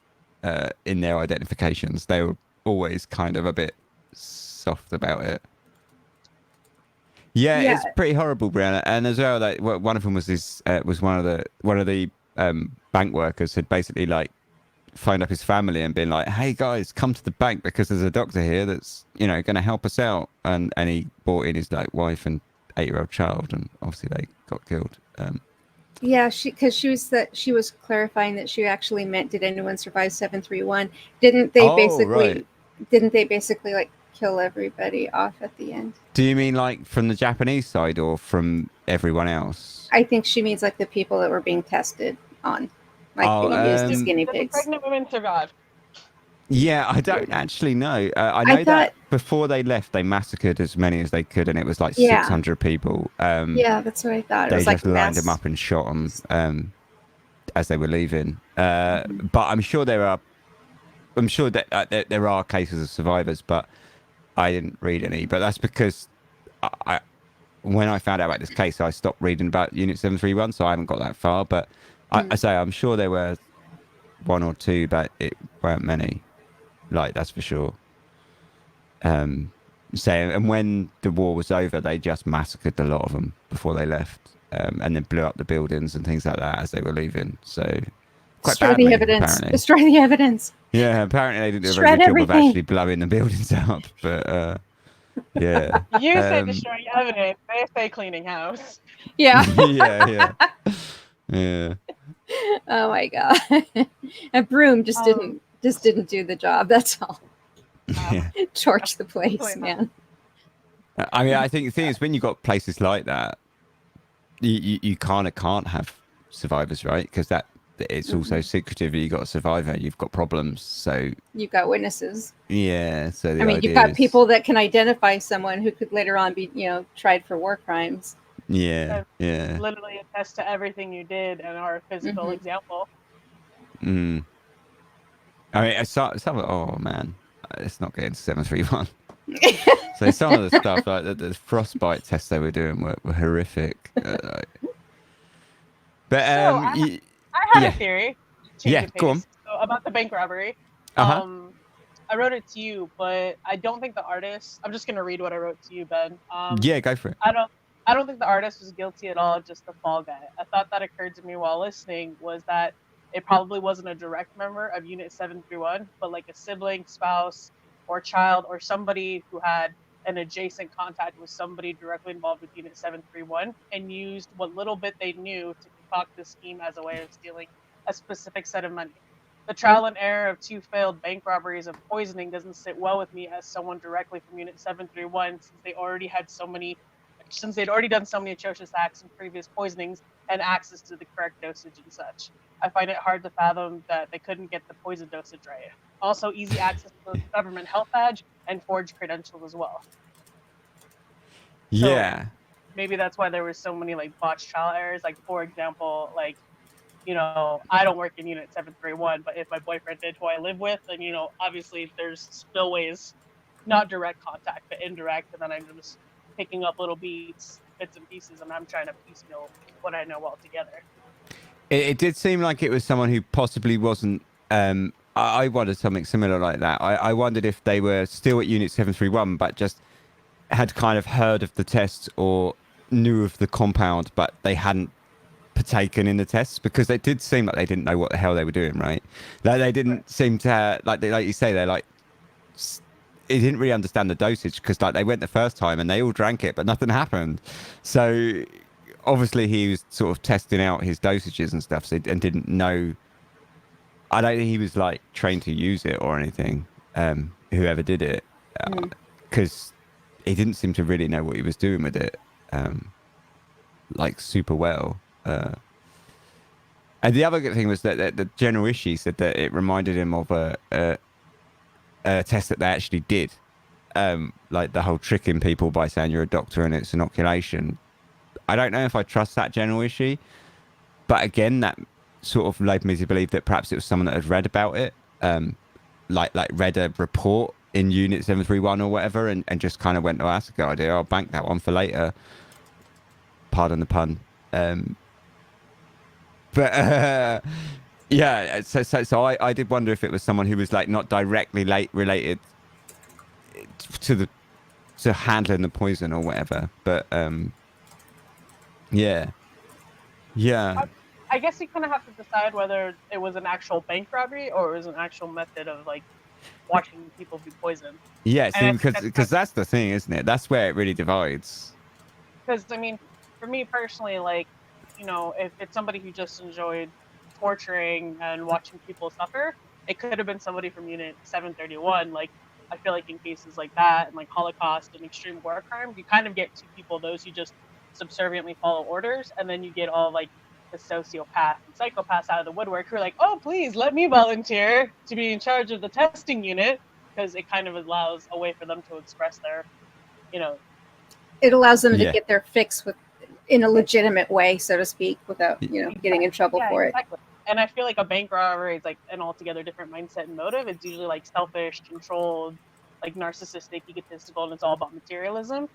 in their identifications. They were always kind of a bit soft about it. Yeah, Yeah. it's pretty horrible, Brianna. And as well, like one of them was was one of the bank workers had basically like phoned up his family and been like, "Hey guys, come to the bank because there's a doctor here that's going to help us out." And he brought in his like wife and 8-year-old child, and obviously they got killed. Yeah, she was clarifying that she actually meant, did anyone survive 731? Didn't they Right. basically like kill everybody off at the end? Do you mean like from the Japanese side or from everyone else? I think she means like the people that were being tested on, like being used as guinea Did the pigs. pregnant women survive? Yeah, I don't actually know. I know that before they left, they massacred as many as they could, and it was like 600 people. Yeah, that's what I thought. They It was just like lined them up and shot them as they were leaving. But I'm sure there are cases of survivors, but I didn't read any. But that's because when I found out about this case, I stopped reading about Unit 731, so I haven't got that far. But I say I'm sure there were one or two, but it weren't many. Like, that's for sure. And when the war was over, they just massacred a lot of them before they left, and then blew up the buildings and things like that as they were leaving. So quite destroy badly, the evidence. apparently. Destroy the evidence. Yeah, apparently they didn't do a Shred very good job of everything. actually blowing the buildings up. But yeah. You say destroying evidence. They say cleaning house. Yeah. Yeah. Oh my god. A broom just didn't do the job. That's all. Yeah. Torch the place, man. I mean, I think the thing is, when you've got places like that, you kind of can't have survivors, right? Because it's also secretive. You've got a survivor, you've got problems. So you've got witnesses. Yeah. So you've got people that can identify someone who could later on be, tried for war crimes. Yeah. Literally attest to everything you did and are a physical example. I mean, oh man, let's not get into 731. So some of the stuff, like the frostbite tests they were doing, were horrific. But I had a theory. Go on. So, about the bank robbery. I wrote it to you, but I don't think the artist. I'm just gonna read what I wrote to you, Ben. Go for it. I don't think the artist was guilty at all, just the fall guy. A thought that occurred to me while listening was that it probably wasn't a direct member of Unit 731, but like a sibling, spouse, or child, or somebody who had an adjacent contact with somebody directly involved with Unit 731 and used what little bit they knew to concoct the scheme as a way of stealing a specific set of money. The trial and error of 2 failed bank robberies of poisoning doesn't sit well with me as someone directly from Unit 731, since they'd already done so many atrocious acts and previous poisonings and access to the correct dosage and such. I find it hard to fathom that they couldn't get the poison dosage right. Also, easy access to the government health badge and forged credentials as well. Yeah. So maybe that's why there were so many like botched trial errors. Like, for example, like, I don't work in Unit 731, but if my boyfriend did, who I live with, then, obviously there's spillways, not direct contact, but indirect, and then I'm just picking up little bits and pieces, and I'm trying to piecemeal what I know all together. It did seem like it was someone who possibly wasn't. I wondered something similar like that. I wondered if they were still at Unit 731, but just had kind of heard of the tests or knew of the compound, but they hadn't partaken in the tests, because it did seem like they didn't know what the hell they were doing, right? Like they didn't seem to like you say, they're like, it didn't really understand the dosage, because like they went the first time and they all drank it, but nothing happened. So obviously he was sort of testing out his dosages and stuff, and didn't know. I don't think he was like trained to use it or anything. Whoever did it, because he didn't seem to really know what he was doing with it, like super well. And the other good thing was that the General Ishii said that it reminded him of a test that they actually did, like the whole tricking people by saying you're a doctor and it's inoculation. I don't know if I trust that General Ishii, but again, that sort of led me to believe that perhaps it was someone that had read about it, like read a report in Unit 731 or whatever, and just kind of went, oh, that's a good idea, I'll bank that one for later. Pardon the pun. But yeah, so I did wonder if it was someone who was like not directly related to handling the poison or whatever. But yeah. I guess you kind of have to decide whether it was an actual bank robbery or it was an actual method of like watching people be poisoned. Yeah, And because that's the thing, isn't it? That's where it really divides. Because I mean, for me personally, like, you know, if it's somebody who just enjoyed torturing and watching people suffer, it could have been somebody from Unit 731. Like, I feel like in cases like that and like Holocaust and extreme war crimes, you kind of get two people: those who just subserviently follow orders, and then you get all like the sociopath and psychopaths out of the woodwork who are like, oh, please let me volunteer to be in charge of the testing unit, because it kind of allows a way for them to express their, you know, It allows them to get their fix in a legitimate way, so to speak, without getting in trouble for it. Exactly. And I feel like a bank robbery is like an altogether different mindset and motive. It's usually like selfish, controlled, like narcissistic, egotistical, and it's all about materialism.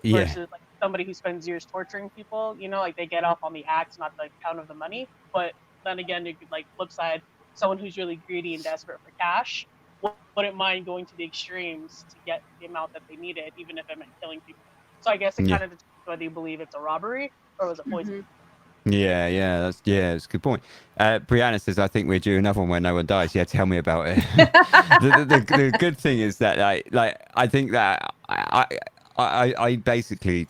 Yeah. Versus like somebody who spends years torturing people, like they get off on the act, not the count of the money. But then again, you could like flip side, someone who's really greedy and desperate for cash wouldn't mind going to the extremes to get the amount that they needed, even if it meant killing people. So I guess it kind of depends whether you believe it's a robbery or was it poison. That's a good point. Brianna says, I think we're due another one where no one dies. Yeah, tell me about it. the good thing is that like I think that I basically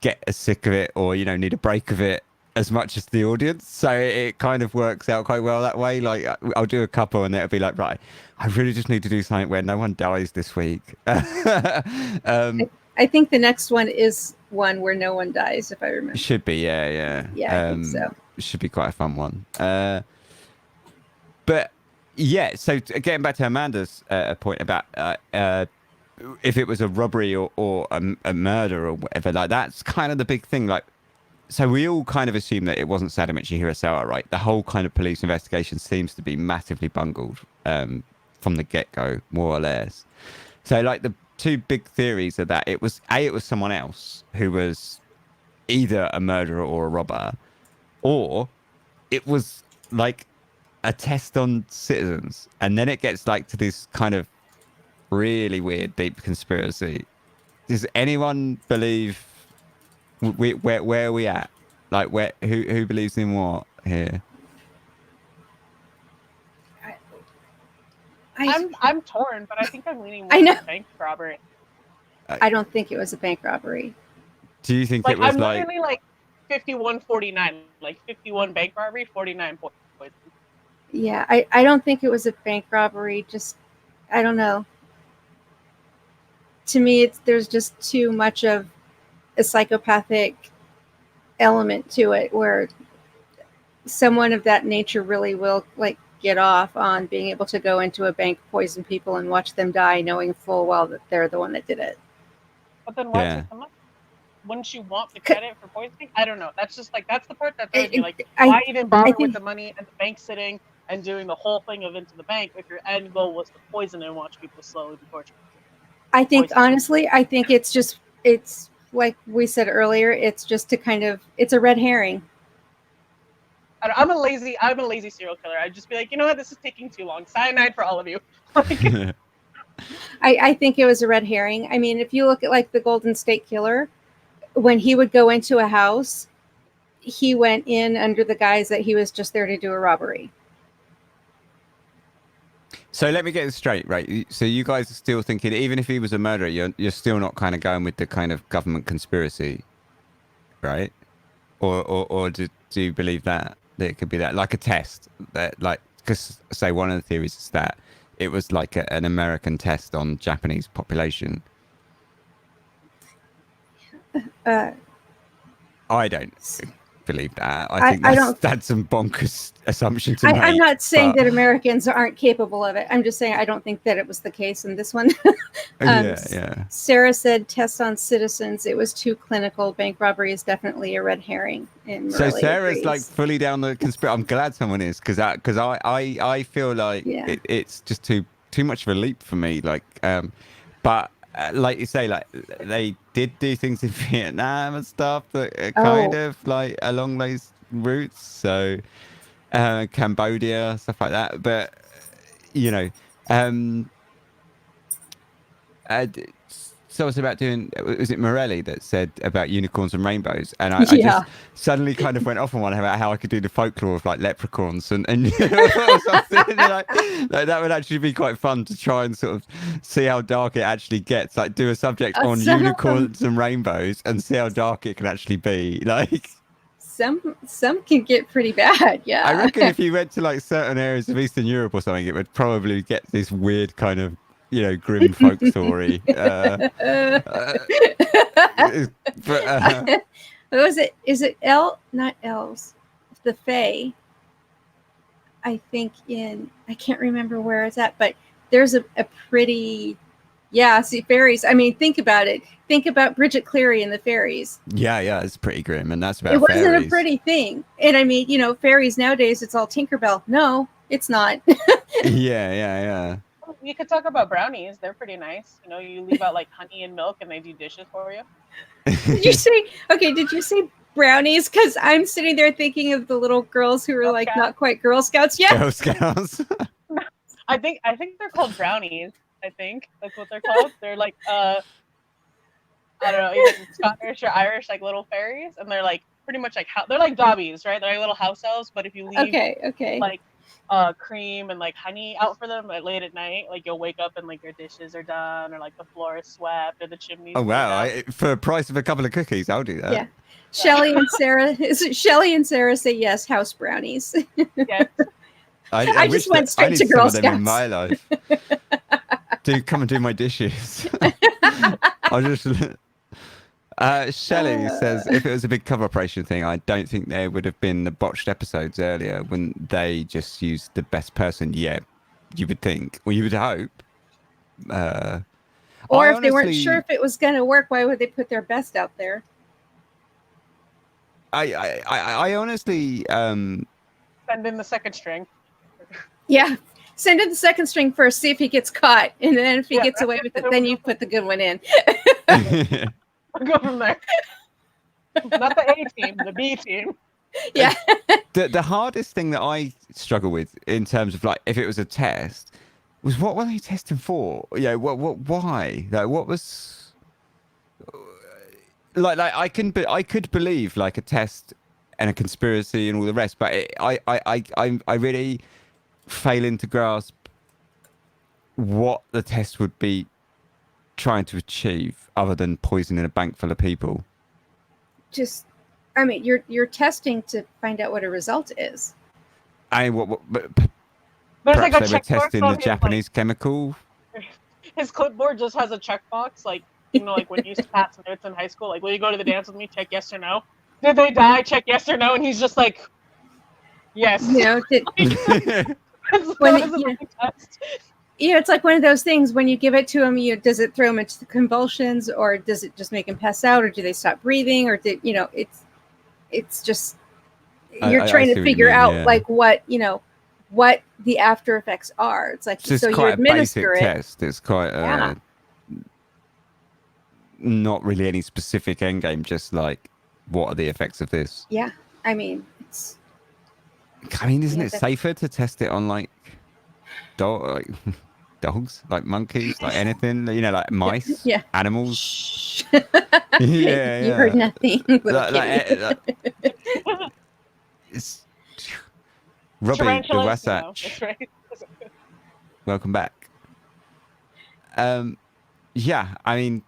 get sick of it, or need a break of it as much as the audience, so it kind of works out quite well that way. Like I'll do a couple and it'll be like, right, I really just need to do something where no one dies this week. I think the next one is one where no one dies, if I remember. Should be, yeah. I think so. Should be quite a fun one. But yeah, so getting back to Amanda's point about if it was a robbery or a murder or whatever, like that's kind of the big thing. Like, so we all kind of assume that it wasn't Sadamichi Hirasawa, right? The whole kind of police investigation seems to be massively bungled from the get-go, more or less. So like the two big theories are that it was someone else who was either a murderer or a robber, or it was like a test on citizens, and then it gets like to this kind of really weird deep conspiracy. Does anyone believe where are we at? Like who believes in what here? I'm torn, but I think I'm leaning more to bank robbery. I don't think it was a bank robbery. Do you think it was I'm literally like 51-49, like 51 bank robbery, 49 poison. Yeah, I don't think it was a bank robbery. Just, I don't know. To me, there's just too much of a psychopathic element to it, where someone of that nature really will like get off on being able to go into a bank, poison people, and watch them die, knowing full well that they're the one that did it. But then why take them up? Wouldn't you want the credit for poisoning? I don't know. That's just like, that's the part that throws me. Like, why even bother with the money and the bank sitting and doing the whole thing of into the bank if your end goal was to poison and watch people slowly be tortured? I think, honestly, it's like we said earlier, it's just to kind of, it's a red herring. I'm a lazy serial killer. I'd just be like, you know what, this is taking too long. Cyanide for all of you. I think it was a red herring. I mean, if you look at like the Golden State Killer, when he would go into a house, he went in under the guise that he was just there to do a robbery. So let me get this straight, right? So you guys are still thinking, even if he was a murderer, you're still not kind of going with the kind of government conspiracy right? Or do you believe that it could be that, like a test, that, like, because say one of the theories is that it was like an American test on Japanese population. Uh, I don't believe that. I I, think I don't. that's some bonkers assumption to I'm make. not saying But that Americans aren't capable of it. I'm just saying I don't think that it was the case in this one. yeah. Sarah said tests on citizens. It was too clinical. Bank robbery is definitely a red herring. And So Morelli Sarah's like agrees. fully down the conspiracy. I'm glad someone is, because I feel like Yeah. it's just too much of a leap for me. Like, but like you say, like they did do things in Vietnam and stuff that are kind Oh, of like along those routes. So Cambodia, stuff like that. But you know, um, so it's about doing. Was it Morelli that said about unicorns and rainbows? And I yeah. just suddenly kind of went off on one about how I could do the folklore of like leprechauns and or something. Like that would actually be quite fun to try and sort of see how dark it actually gets. Like do a subject on Some unicorns and rainbows and see how dark it can actually be. Like. some can get pretty bad. I Yeah. reckon if you went to like certain areas of Eastern Europe or something, it would probably get this weird kind of, grim folk story. Uh, but What was it? Is it not elves? The Fae. I think I can't remember where it's at, but there's a pretty, yeah, see, fairies. I mean, think about it. Think about Bridget Cleary and the fairies. yeah, it's pretty grim, and that's about It wasn't fairies. a pretty thing. And I mean, fairies nowadays, it's all Tinkerbell. No, it's not. Yeah. You could talk about brownies. They're pretty nice. You leave out like honey and milk, and they do dishes for you. Did you say, okay, did you say brownies? Because I'm sitting there thinking of the little girls who were Girl like Scouts. not quite Girl Scouts. Yeah. Girl Scouts. I think they're called brownies. I think that's what they're called. They're like I don't know, either Scottish or Irish, like little fairies, and they're like pretty much like they're like dobbies, right? They're like little house elves, but if you leave Okay. like cream and like honey out for them late at night, like you'll wake up and like your dishes are done, or like the floor is swept, or the chimney's Oh cleaned wow! out. For a price of a couple of cookies, I'll do that. Yeah. Shelly and Sarah say yes, house brownies. Yes. I wish just went that straight I need to some Girl of them in Scouts. my life. Come and do my dishes. I'll just. Shelley says, if it was a big cover operation thing, I don't think there would have been the botched episodes earlier when they just used the best person. Yeah, you would think, or you would hope. Or if they weren't sure if it was going to work, why would they put their best out there? I honestly. Send in the second string. Yeah. Send in the second string first, see if he gets caught. And then if he gets away with it, then you put the good one in. I'll go from there. Not the A team, the B team. Yeah. The hardest thing that I struggle with in terms of like if it was a test was what were they testing for? Yeah, what why? Like what was like I could believe like a test and a conspiracy and all the rest, but I really failing to grasp what the test would be trying to achieve other than poisoning a bank full of people. Just, I mean, you're testing to find out what a result is. I mean, There's perhaps like a they were testing checkbox the Japanese chemical. His clipboard just has a checkbox, like like when you used to pass notes in high school, like will you go to the dance with me? Check yes or no. Did they die? Check yes or no. And he's just like, yes. It's like one of those things when you give it to him, does it throw him into the convulsions, or does it just make him pass out, or do they stop breathing, or it's just you're trying to figure out like what the after effects are. It's like it's so quite you administer a basic it. test. It's quite not really any specific end game, just like what are the effects of this? Yeah, I mean, isn't it safer to test it on like dogs, like monkeys, like anything, like mice, animals? Yeah, you heard nothing. It's Robbie the Wasatch. Right. Welcome back. Yeah, I mean,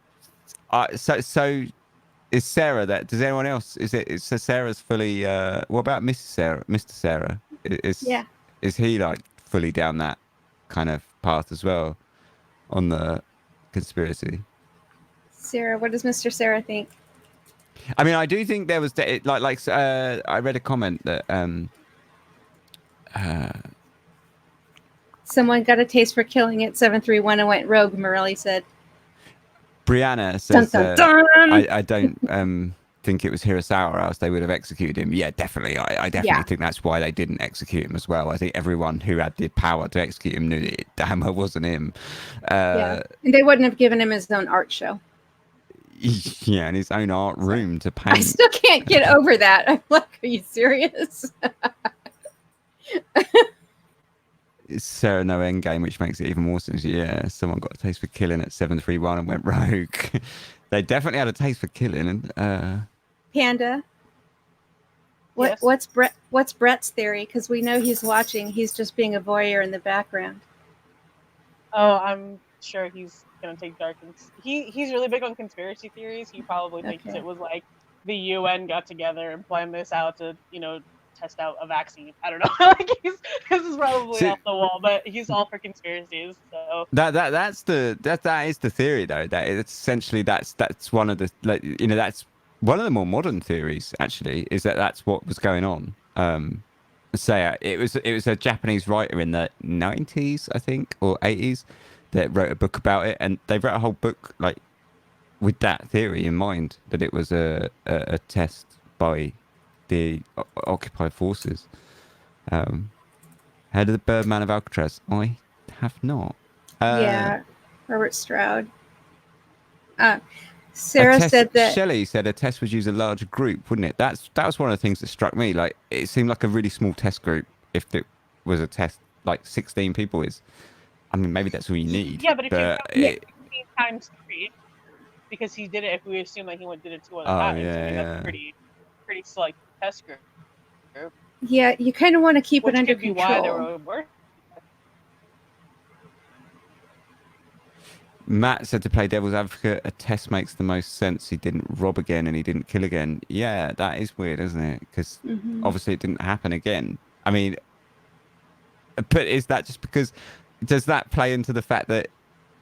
so is Sarah that? Does anyone else? Is it? So Sarah's fully. What about Mrs. Sarah? Mr. Sarah Yeah. is he like fully down that kind of path as well on the conspiracy? Sarah, what does Mr. Sarah think? I mean, I do think there was I read a comment that Someone got a taste for killing at 731 and went rogue, Morelli said. Brianna says Dun, dun, dun. I don't think it was Hirasawa, or else they would have executed him. Yeah, definitely. I definitely think that's why they didn't execute him as well. I think everyone who had the power to execute him knew that it damn well wasn't him. Yeah, and they wouldn't have given him his own art show. Yeah, and his own art room to paint. I still can't get over that. I'm like, are you serious? It's Sarah no endgame, which makes it even more sense. Yeah, someone got a taste for killing at 731 and went rogue. They definitely had a taste for killing. Panda. Yes. What's Brett's theory? Because we know he's watching. He's just being a voyeur in the background. Oh, I'm sure he's gonna take dark. He's really big on conspiracy theories. He probably thinks Okay. it was like the UN got together and planned this out to, test out a vaccine. I don't know. Like this is probably off the wall, but he's all for conspiracies. So that is the theory though. That it's essentially that's one of the that's one of the more modern theories actually, is that's what was going on. It was a Japanese writer in the 90s, I think, or 80s, that wrote a book about it, and they wrote a whole book like with that theory in mind, that it was a test by the occupied forces. Head of the Birdman of Alcatraz. I have not. Yeah, Robert Stroud. Sarah said that Shelley said a test would use a larger group, wouldn't it? That was one of the things that struck me. Like, it seemed like a really small test group. If it was a test, like 16 people is. I mean, maybe that's all you need. yeah, but if you count 16 times 3, because he did it, if we assume that he did it 2 other times, that's pretty select test group. Yeah, you kind of want to keep Which it under could be control. why they were working. Matt said, to play devil's advocate, a test makes the most sense. He didn't rob again and he didn't kill again. Yeah, that is weird, isn't it? Because obviously it didn't happen again. I mean, but is that just because, does that play into the fact that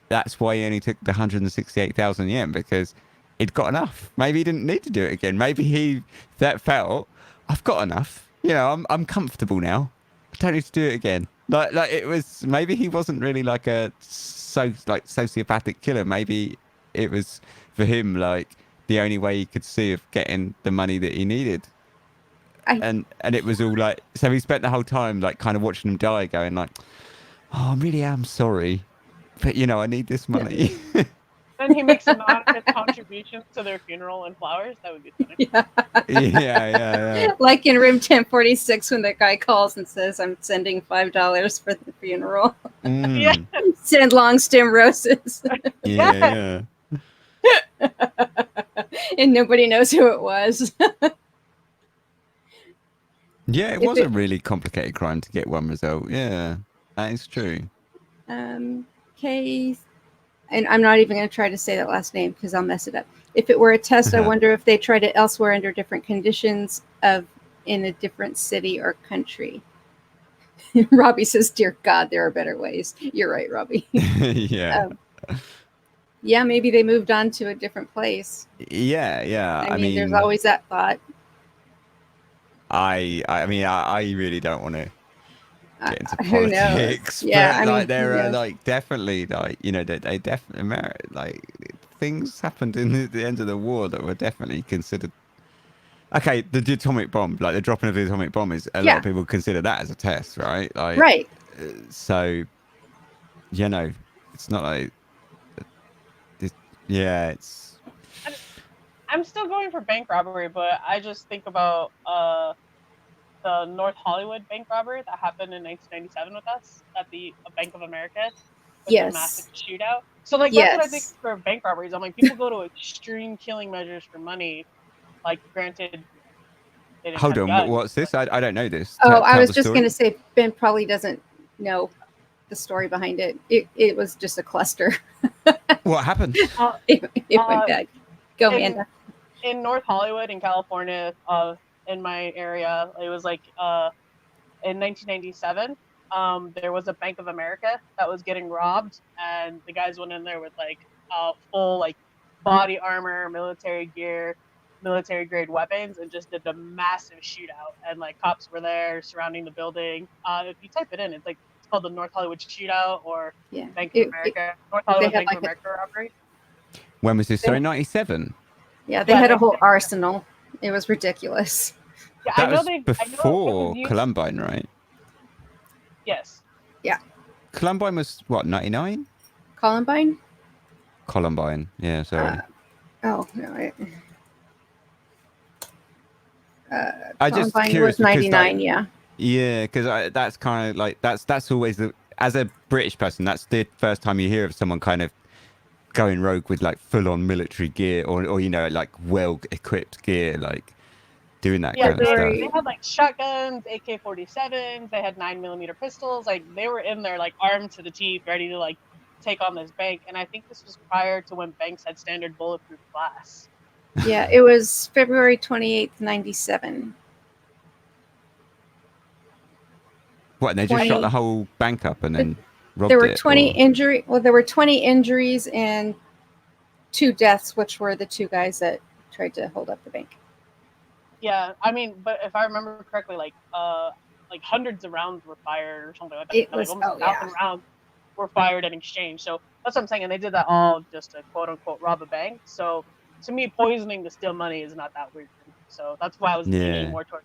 that's why he only took the 168,000 yen? Because he'd got enough. Maybe he didn't need to do it again. Maybe he felt, I've got enough. I'm comfortable now. I don't need to do it again. Like it was, maybe he wasn't really like a sociopathic killer. Maybe it was for him like the only way he could see of getting the money that he needed. And it was all like, so he spent the whole time like kind of watching him die, going like, oh, I really am sorry, but I need this money. Then he makes anonymous contributions to their funeral and flowers. That would be funny. Yeah. Like in room 1046 when that guy calls and says, I'm sending $5 for the funeral. Yeah. Send long stem roses. Yeah. And nobody knows who it was. Yeah, it was a really complicated crime to get one result. Yeah, that is true. Okay. And I'm not even going to try to say that last name because I'll mess it up. If it were a test, I wonder if they tried it elsewhere under different conditions in a different city or country. Robbie says, dear God, there are better ways. You're right, Robbie. Yeah. Yeah, maybe they moved on to a different place. Yeah. I mean, there's always that thought. I mean, I really don't want to get into Who knows? politics, Yeah, but I mean, there are like definitely like they definitely like things happened in the end of the war that were definitely considered. Okay, the atomic bomb, like the dropping of the atomic bomb, is a lot of people consider that as a test, right? Like, right. So, it's not like, it's. I'm still going for bank robbery, but I just think about the North Hollywood bank robbery that happened in 1997 with us at the Bank of America. Yes. The massive shootout. So like that's what I think for bank robberies. I'm like, people go to extreme killing measures for money. Like, granted, they didn't Hold have on, guns, what's this? I don't know this. I was just going to say, Ben probably doesn't know the story behind it. It was just a cluster. What happened? It went bad. Go, Amanda. in North Hollywood in California, in my area, it was like in 1997. There was a Bank of America that was getting robbed, and the guys went in there with like full like body armor, military gear, military grade weapons, and just did a massive shootout. And like cops were there surrounding the building. If you type it in, it's called the North Hollywood Shootout or Yeah. Bank of America, North Hollywood had Bank like of America robbery. When was this? Sorry, 97. Yeah, they had a whole arsenal. It was ridiculous. Yeah, That I know was they before I know Columbine, right? Yes. Columbine was what, 99? Columbine? Columbine. Yeah, sorry. Oh no. I just Columbine curious was 99. because, like, yeah, because that's kind of like that's always as a British person, that's the first time you hear of someone kind of going rogue with like full on military gear or you know like well equipped gear, like doing that Yeah, kind of stuff. they had like shotguns, AK-47s, they had 9mm pistols. Like they were in there like armed to the teeth, ready to like take on this bank. And I think this was prior to when banks had standard bulletproof glass. Yeah, it was February 28th, 97. What? And they just shot the whole bank up and then robbed There were it, 20 or... Well, there were 20 injuries and 2 deaths, which were the 2 guys that tried to hold up the bank. Yeah, I mean, but if I remember correctly, like hundreds of rounds were fired or something like that. It was almost 1,000 rounds were fired and exchanged. So that's what I'm saying, and they did that all just to quote unquote rob a bank. So to me, poisoning to steal money is not that weird. So that's why I was leaning more towards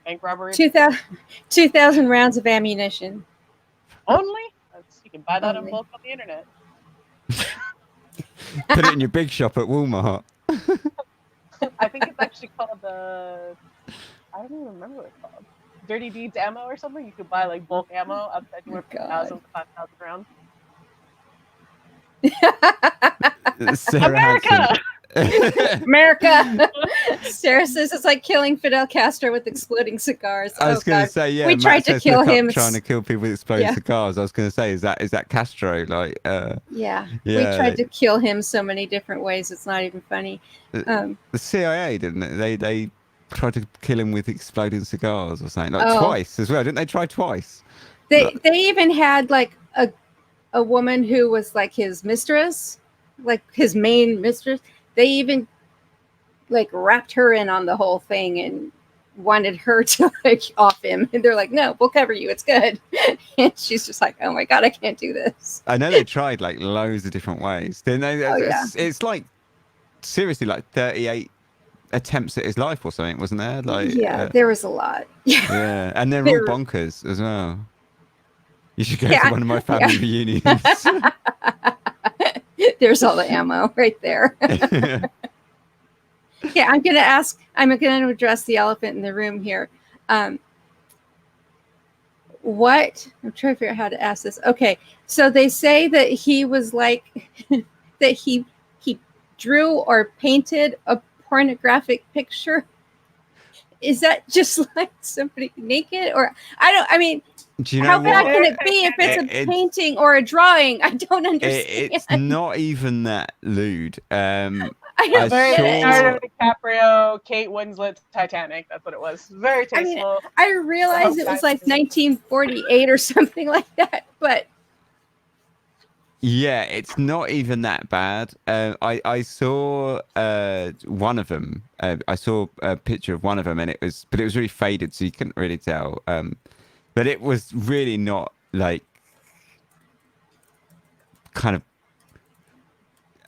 bank robbery. 2,000 rounds of ammunition. Only? You can buy that in bulk on the internet. Put it in your big shop at Walmart. I think it's actually called I don't even remember what it's called. Dirty Deeds ammo or something. You could buy like bulk ammo up to anywhere from 1,000 to 5,000 rounds. America! America! Sarah says it's like killing Fidel Castro with exploding cigars. I was going to say, yeah. We tried to kill him. Trying to kill people with exploding cigars. I was going to say, is that Castro? Like, yeah. We tried to kill him so many different ways. It's not even funny. The CIA didn't it? They tried to kill him with exploding cigars or something. Like twice as well. Didn't they try twice? They even had like a woman who was like his mistress, like his main mistress. They even like wrapped her in on the whole thing and wanted her to like off him. And they're like, no, we'll cover you. It's good. And she's just like, oh my God, I can't do this. I know they tried like loads of different ways. Didn't they? It's like seriously like 38 attempts at his life or something, wasn't there? Like there was a lot. Yeah. And they're all bonkers as well. You should go to one of my family reunions. There's all the ammo right there. Yeah, I'm going to address the elephant in the room here. I'm trying to figure out how to ask this. Okay, so they say that he was like, that he drew or painted a pornographic picture. Is that just like somebody naked? Or do you know how bad can it be if it's a painting or a drawing? I don't understand. It's not even that lewd. Leonardo DiCaprio, Kate Winslet, Titanic. That's what it was. Very tasteful. I realized it was like 1948 or something like that, but yeah, it's not even that bad. I saw one of them. I saw a picture of one of them, and it was really faded, so you couldn't really tell. But it was really not like kind of.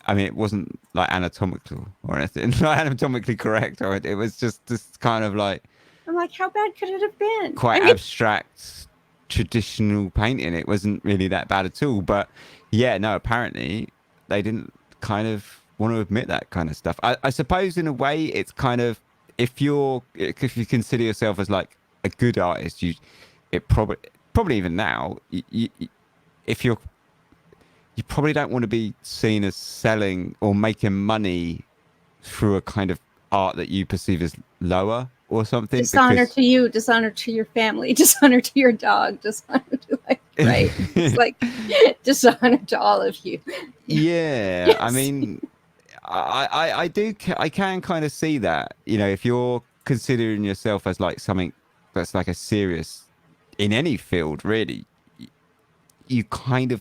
I mean, it wasn't like anatomical or anything, not anatomically correct, or it was just this kind of like. I'm like, how bad could it have been? Quite abstract, traditional painting. It wasn't really that bad at all. But yeah, no, apparently they didn't kind of want to admit that kind of stuff. I suppose in a way, it's kind of if you consider yourself as like a good artist, you probably even now, if you probably don't want to be seen as selling or making money through a kind of art that you perceive as lower or something. Dishonor to you, dishonor to your family, dishonor to your dog, dishonor to right? It's like dishonor to all of you. Yeah, yes. I mean, I can kind of see that, you know, if you're considering yourself as like something that's like a serious in any field, really, you kind of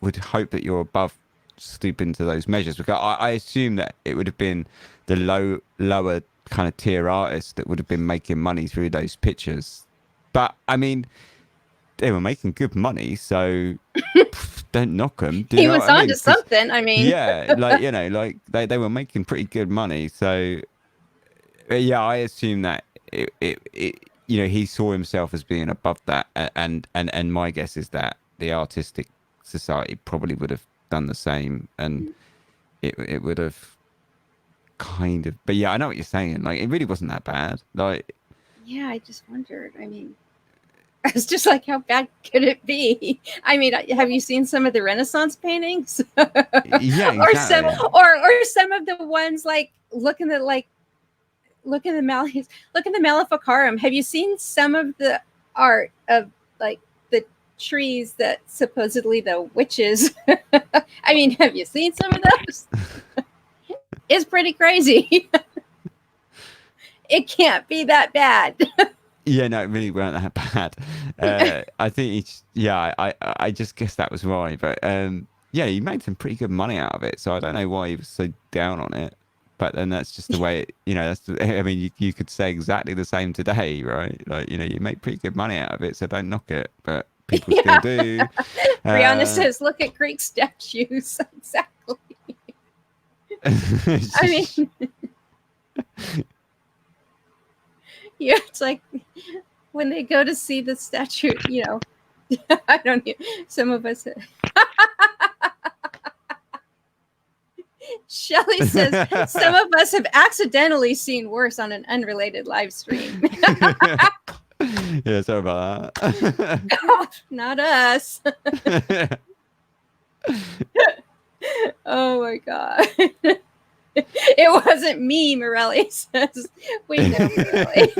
would hope that you're above stooping to those measures. Because I assume that it would have been the lower kind of tier artists that would have been making money through those pictures. But I mean, they were making good money, so don't knock them. Do you He know was what I on mean? to 'Cause, something. I mean, yeah, like, you know, like they were making pretty good money. So yeah, I assume that it you know, he saw himself as being above that, and my guess is that the artistic society probably would have done the same, and it would have kind of. But yeah, I know what you're saying. Like, it really wasn't that bad. Like, yeah, I just wondered. I mean, I was just like, how bad could it be? I mean, have you seen some of the Renaissance paintings? yeah, Or some, exactly. or some of the ones like look at the Maleficarum. Have you seen some of the art of like the trees that supposedly the witches? I mean, have you seen some of those? It's pretty crazy. It can't be that bad. Yeah, no, it really weren't that bad. I think it's yeah, I just guess that was why. But yeah, he made some pretty good money out of it. So I don't know why he was so down on it. But then that's just the way it, you know, that's I mean, you could say exactly the same today, right? Like, you know, you make pretty good money out of it, so don't knock it. But people still do. Brianna says, look at Greek statues. Exactly. I mean, yeah, it's like when they go to see the statue, you know, I don't know. Some of us. Shelley says, some of us have accidentally seen worse on an unrelated live stream. Yeah, sorry about that. Gosh, not us. Oh my God. It wasn't me, Morelli says. We know Morelli.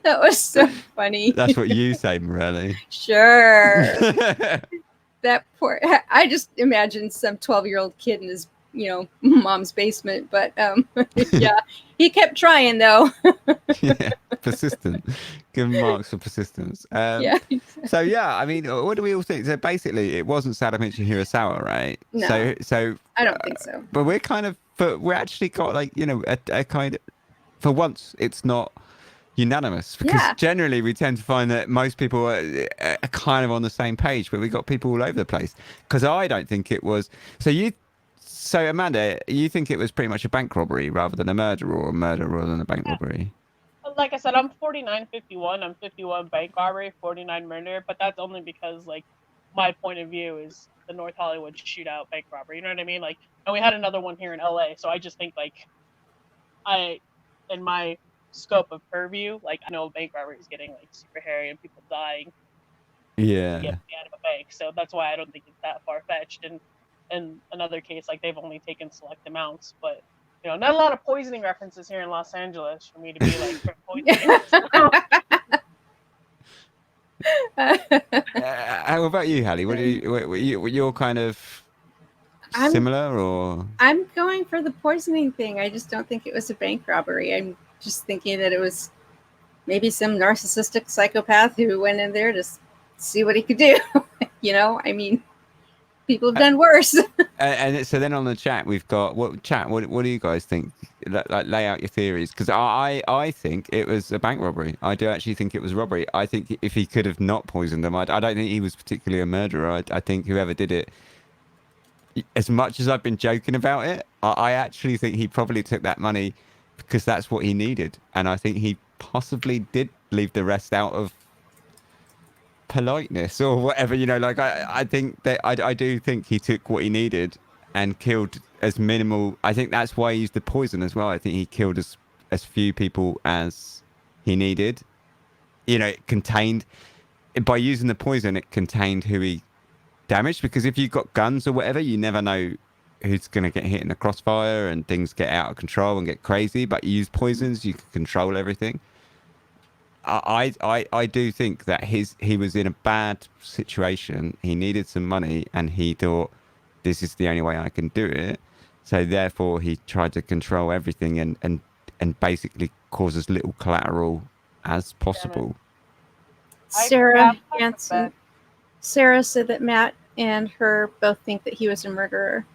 That was so funny. That's what you say, Morelli. Sure. That poor, I just imagine some 12-year-old kid in his, you know, mom's basement. But yeah, he kept trying though. Yeah, persistent. Give him marks for persistence. Yeah. So yeah, I mean, what do we all think? So basically, it wasn't Sadamichi Hirasawa, right? No. So I don't think so. but we're kind of, but we're actually got like, you know, a kind of, for once, it's not unanimous, because generally we tend to find that most people are kind of on the same page, but we got people all over the place. Because I don't think it was. So Amanda, you think it was pretty much a bank robbery rather than a murder, or a murder rather than a bank robbery? Like I said, I'm 49-51. I'm 51 bank robbery, 49 murder, but that's only because like my point of view is the North Hollywood shootout bank robbery. You know what I mean? Like, and we had another one here in LA. So I just think like in my scope of purview, like I know bank robbery is getting like super hairy and people dying. Yeah. To get money out of a bank. So that's why I don't think it's that far fetched. And in another case, like they've only taken select amounts, but you know, not a lot of poisoning references here in Los Angeles for me to be like for poisoning. How about you, Hallie? What do you're kind of similar, or? I'm going for the poisoning thing. I just don't think it was a bank robbery. I'm just thinking that it was maybe some narcissistic psychopath who went in there to see what he could do. You know, I mean, people have done worse. And so then on the chat, we've got what do you guys think? Like, lay out your theories, because I think it was a bank robbery. I do actually think it was robbery. I think if he could have not poisoned them, I don't think he was particularly a murderer. I think whoever did it, as much as I've been joking about it, I actually think he probably took that money because that's what he needed, and I think he possibly did leave the rest out of politeness or whatever, you know. Like, I think that I do think he took what he needed and killed as minimal. I think that's why he used the poison as well. I think he killed as few people as he needed. You know, it contained, by using the poison, it contained who he damaged, because if you've got guns or whatever, you never know who's going to get hit in the crossfire and things get out of control and get crazy. But you use poisons, you can control everything. I do think that he was in a bad situation. He needed some money, and he thought, this is the only way I can do it. So therefore, he tried to control everything and basically cause as little collateral as possible. Sarah I'm Hansen. Sarah said that Matt and her both think that he was a murderer.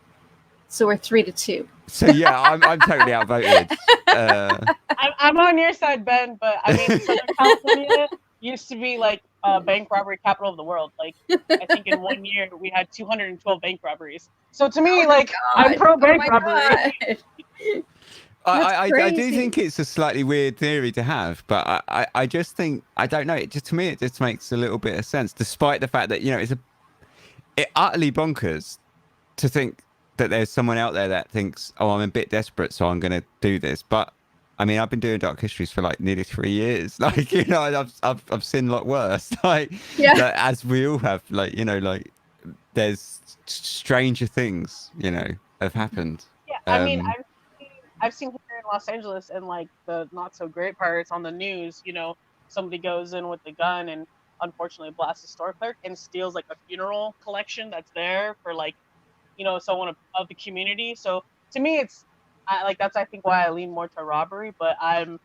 So we're 3-2. So yeah, I'm totally outvoted. I'm on your side, Ben, but I mean, Southern California used to be like bank robbery capital of the world. Like, I think in 1 year we had 212 bank robberies. So to me, like, I'm pro bank robbery. I do think it's a slightly weird theory to have, but I just think, I don't know, it just, to me, it just makes a little bit of sense, despite the fact that, you know, it utterly bonkers to think that there's someone out there that thinks, oh, I'm a bit desperate, so I'm going to do this. But I mean, I've been doing Dark Histories for like nearly 3 years. Like, you know, I've seen a lot worse. Like, Yeah. as we all have, like, you know, like there's stranger things, you know, have happened. Yeah, I mean, I've seen here in Los Angeles, and like the not so great parts on the news, you know, somebody goes in with a gun and unfortunately blasts a store clerk and steals like a funeral collection that's there for like, you know, someone of the community. So to me, it's like that's I think why I lean more to robbery, but I'm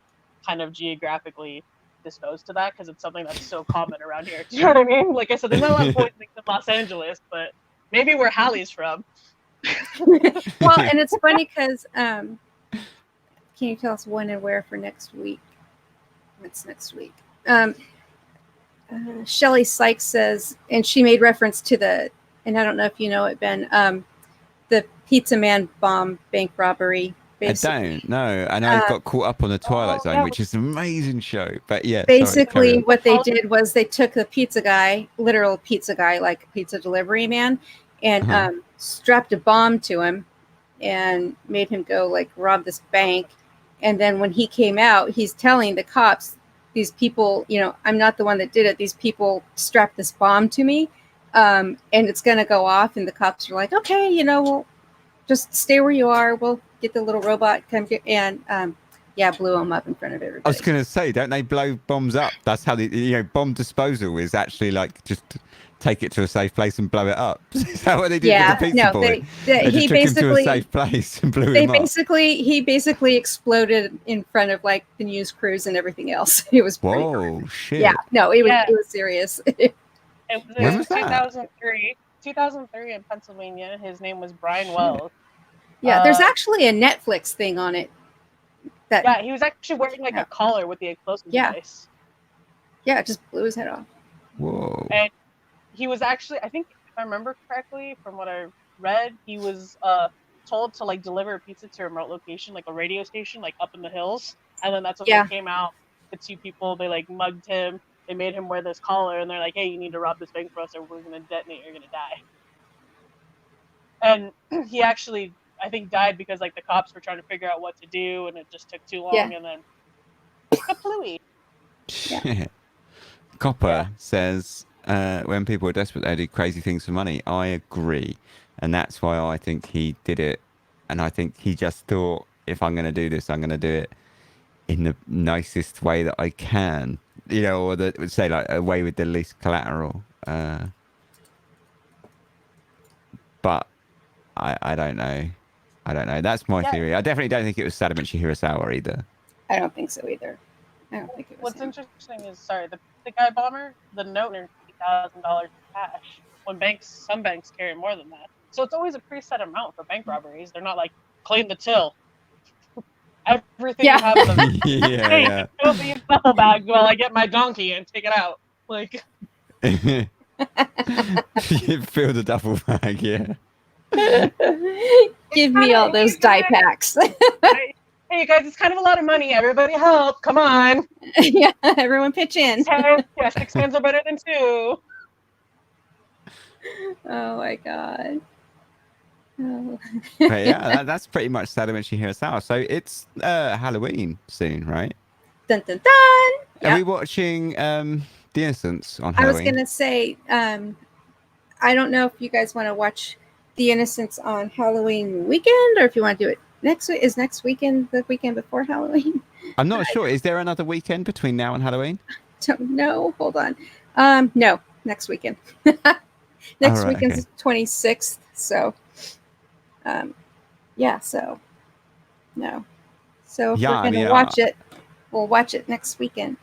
kind of geographically disposed to that because it's something that's so common around here. Do you know what I mean? Like I said, there's not a lot of poisonings in Los Angeles, but maybe where Hallie's from. Well, and it's funny because can you tell us when and where for next week? What's next week? Shelley Sykes says, and she made reference to the, and I don't know if you know it, Ben, the Pizza Man bomb bank robbery. Basically. I don't know. And I got caught up on the Twilight Zone, which is an amazing show. But yeah, basically what they did was they took the pizza guy, literal pizza guy, like pizza delivery man, and strapped a bomb to him and made him go like rob this bank. And then when he came out, he's telling the cops, these people, you know, I'm not the one that did it. These people strapped this bomb to me, and it's going to go off. And the cops are like, okay, you know, we'll just stay where you are. We'll get the little robot come get, and yeah, blew him up in front of everybody. I was going to say, don't they blow bombs up? That's how the, you know, bomb disposal is actually like just take it to a safe place and blow it up. Is that what they did with the pizza boy? They he took basically him to a safe place and blew him up. He basically exploded in front of like the news crews and everything else. It was whoa, shit. Yeah, no, it was serious. When was that? 2003 in Pennsylvania. His name was Brian Wells. Yeah, there's actually a Netflix thing on it. Yeah, he was actually wearing like a collar with the explosive device. Yeah, it just blew his head off. Whoa. And he was actually, I think, if I remember correctly, from what I read, he was told to like deliver a pizza to a remote location, like a radio station, like up in the hills. And then that's when they came out. The two people, they like mugged him. They made him wear this collar, and they're like, "Hey, you need to rob this bank for us, or we're gonna detonate. You're gonna die." And he actually, I think, died because like the cops were trying to figure out what to do, and it just took too long. And then kaplooey. Yeah. Copper says, when people are desperate, they do crazy things for money. I agree. And that's why I think he did it. And I think he just thought, if I'm going to do this, I'm going to do it in the nicest way that I can. You know, or that would say like a way with the least collateral. But I don't know. I don't know. That's my theory. I definitely don't think it was Sadamichi Hirasawa either. I don't think so either. I don't think it was. What's interesting is, the guy bomber, the note earned $50,000 cash. When some banks carry more than that. So it's always a preset amount for bank robberies. They're not like, clean the till. Everything you have in the fill the duffel bag while I get my donkey and take it out. Like, you fill the duffel bag, yeah. Give me all those die packs. Hey, you guys, it's kind of a lot of money. Everybody help. Come on. Yeah, everyone pitch in. 6 hands are better than 2. Oh, my God. Oh. But yeah, that's pretty much Sadamichi Hirasawa. So it's Halloween soon, right? Dun, dun, dun. Are we watching The Innocents on Halloween? I was going to say, I don't know if you guys want to watch The Innocents on Halloween weekend or if you want to do it next week. Is next weekend the weekend before Halloween? I'm not sure. Is there another weekend between now and Halloween? Don't know. Hold on. No, next weekend. Next weekend's 26th. So Yeah, so no. So if Yeah, we're I gonna mean, watch it, we'll watch it next weekend.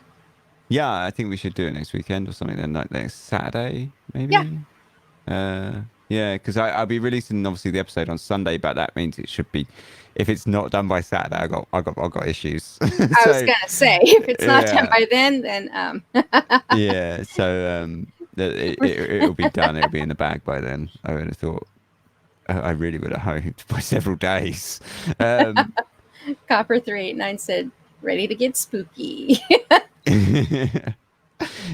yeah, I think we should do it next weekend or something. Then like next Saturday, Yeah. maybe. Yeah, because I'll be releasing obviously the episode on Sunday, but that means it should be. If it's not done by Saturday, I got issues. I was So gonna say if it's not done yeah, by then yeah. So it'll be done. It'll be in the bag by then. I would have thought. I really would have hoped by several days. Copper 389 said, "Ready to get spooky."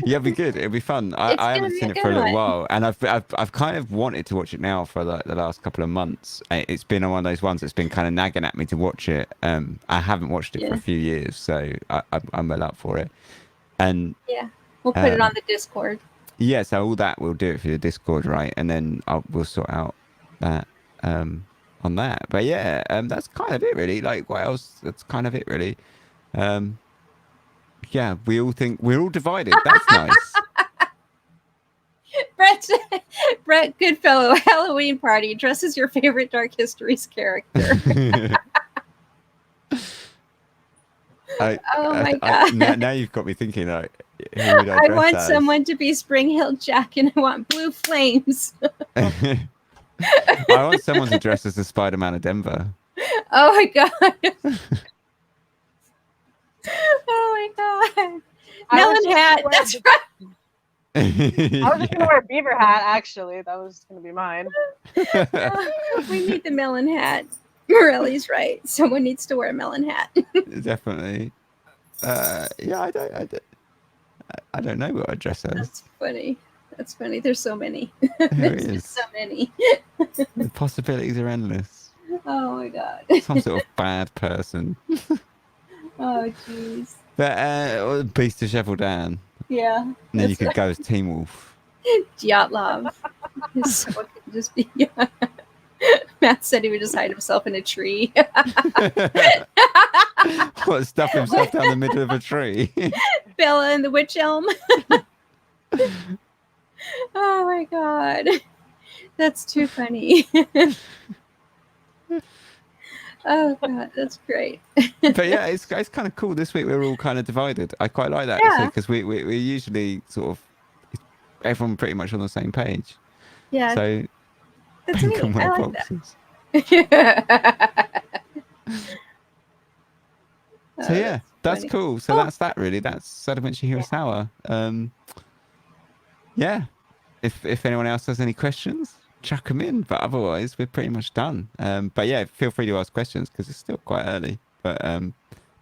Yeah, it'll be good. It'll be fun. It's I gonna haven't be seen a it for good a little one. while, and I've kind of wanted to watch it now for like the last couple of months. It's been one of those ones that's been kind of nagging at me to watch it. I haven't watched it for a Yeah. few years, so I'm well up for it. And Yeah, we'll put it on the Discord. yeah, so all that we'll do it for the Discord, right? And then we'll sort out that on that. But yeah, that's kind of it really. Like what else? That's kind of it really. Yeah, we all think we're all divided. That's nice. Brett Goodfellow, Halloween party. Dress as your favorite Dark Histories character. Oh my god! Now you've got me thinking. Like, who would I I dress want as? someone to be Spring Hill Jack, and I want blue flames. I want someone to dress as the Spider-Man of Denver. Oh my god! Oh my god! Melon hat. That's right. I was just gonna wear a beaver hat. Actually, that was gonna be mine. We need the melon hat. Morelli's right. Someone needs to wear a melon hat. Definitely. Yeah, I don't know what I dress as. That's funny. That's funny. There's so many. There There's is. just so many. The possibilities are endless. Oh my god. Some sort of bad person. Oh jeez. But or Beast of Shovel Dan. Yeah. And then you could go as Teen Wolf. Dyatlov. Someone could just be. Matt said he would just hide himself in a tree. What, stuff himself down the middle of a tree? Bella and the witch elm. Oh my god. That's too funny. Oh god, that's great. But yeah, it's kind of cool. This week we're all kind of divided. I quite like that Yeah. because we usually sort of everyone pretty much on the same page. Yeah. So That's can neat. wear I like boxes. that. So yeah, that's funny. cool. So that's that really. That's Sadamichi Hirasawa. Yeah. If anyone else has any questions, chuck them in. But otherwise, we're pretty much done. But yeah, feel free to ask questions because it's still quite early. But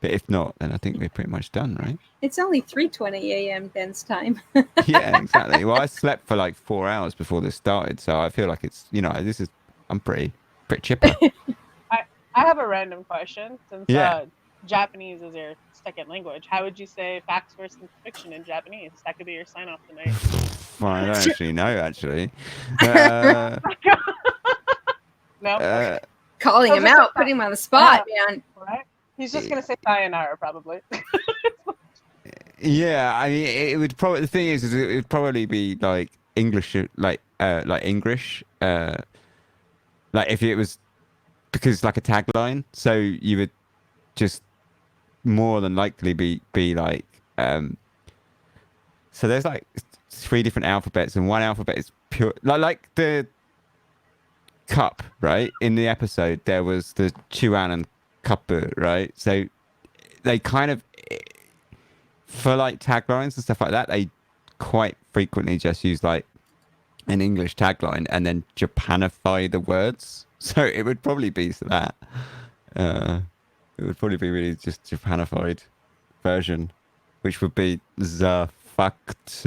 if not, then I think we're pretty much done, right? It's only 3:20 a.m. Ben's time. Yeah, exactly. Well, I slept for like 4 hours before this started, so I feel like it's I'm pretty chipper. I have a random question. Since Yeah. Japanese is your second language, how would you say facts versus fiction in Japanese? That could be your sign off tonight. Well, I don't actually know, actually. No. Calling him out, putting him on the spot, man. Right? He's just gonna say sayonara probably. Yeah, I mean, it would probably. The thing is it would probably be like English, like English, like if it was because like a tagline. So you would just more than likely be like. So there's like 3 different alphabets, and one alphabet is pure, like the cup, right? In the episode, there was the Chuan and Kappu, right? So they kind of, for like taglines and stuff like that, they quite frequently just use like an English tagline and then Japanify the words. So it would probably be that. It would probably be really just Japanified version, which would be the fact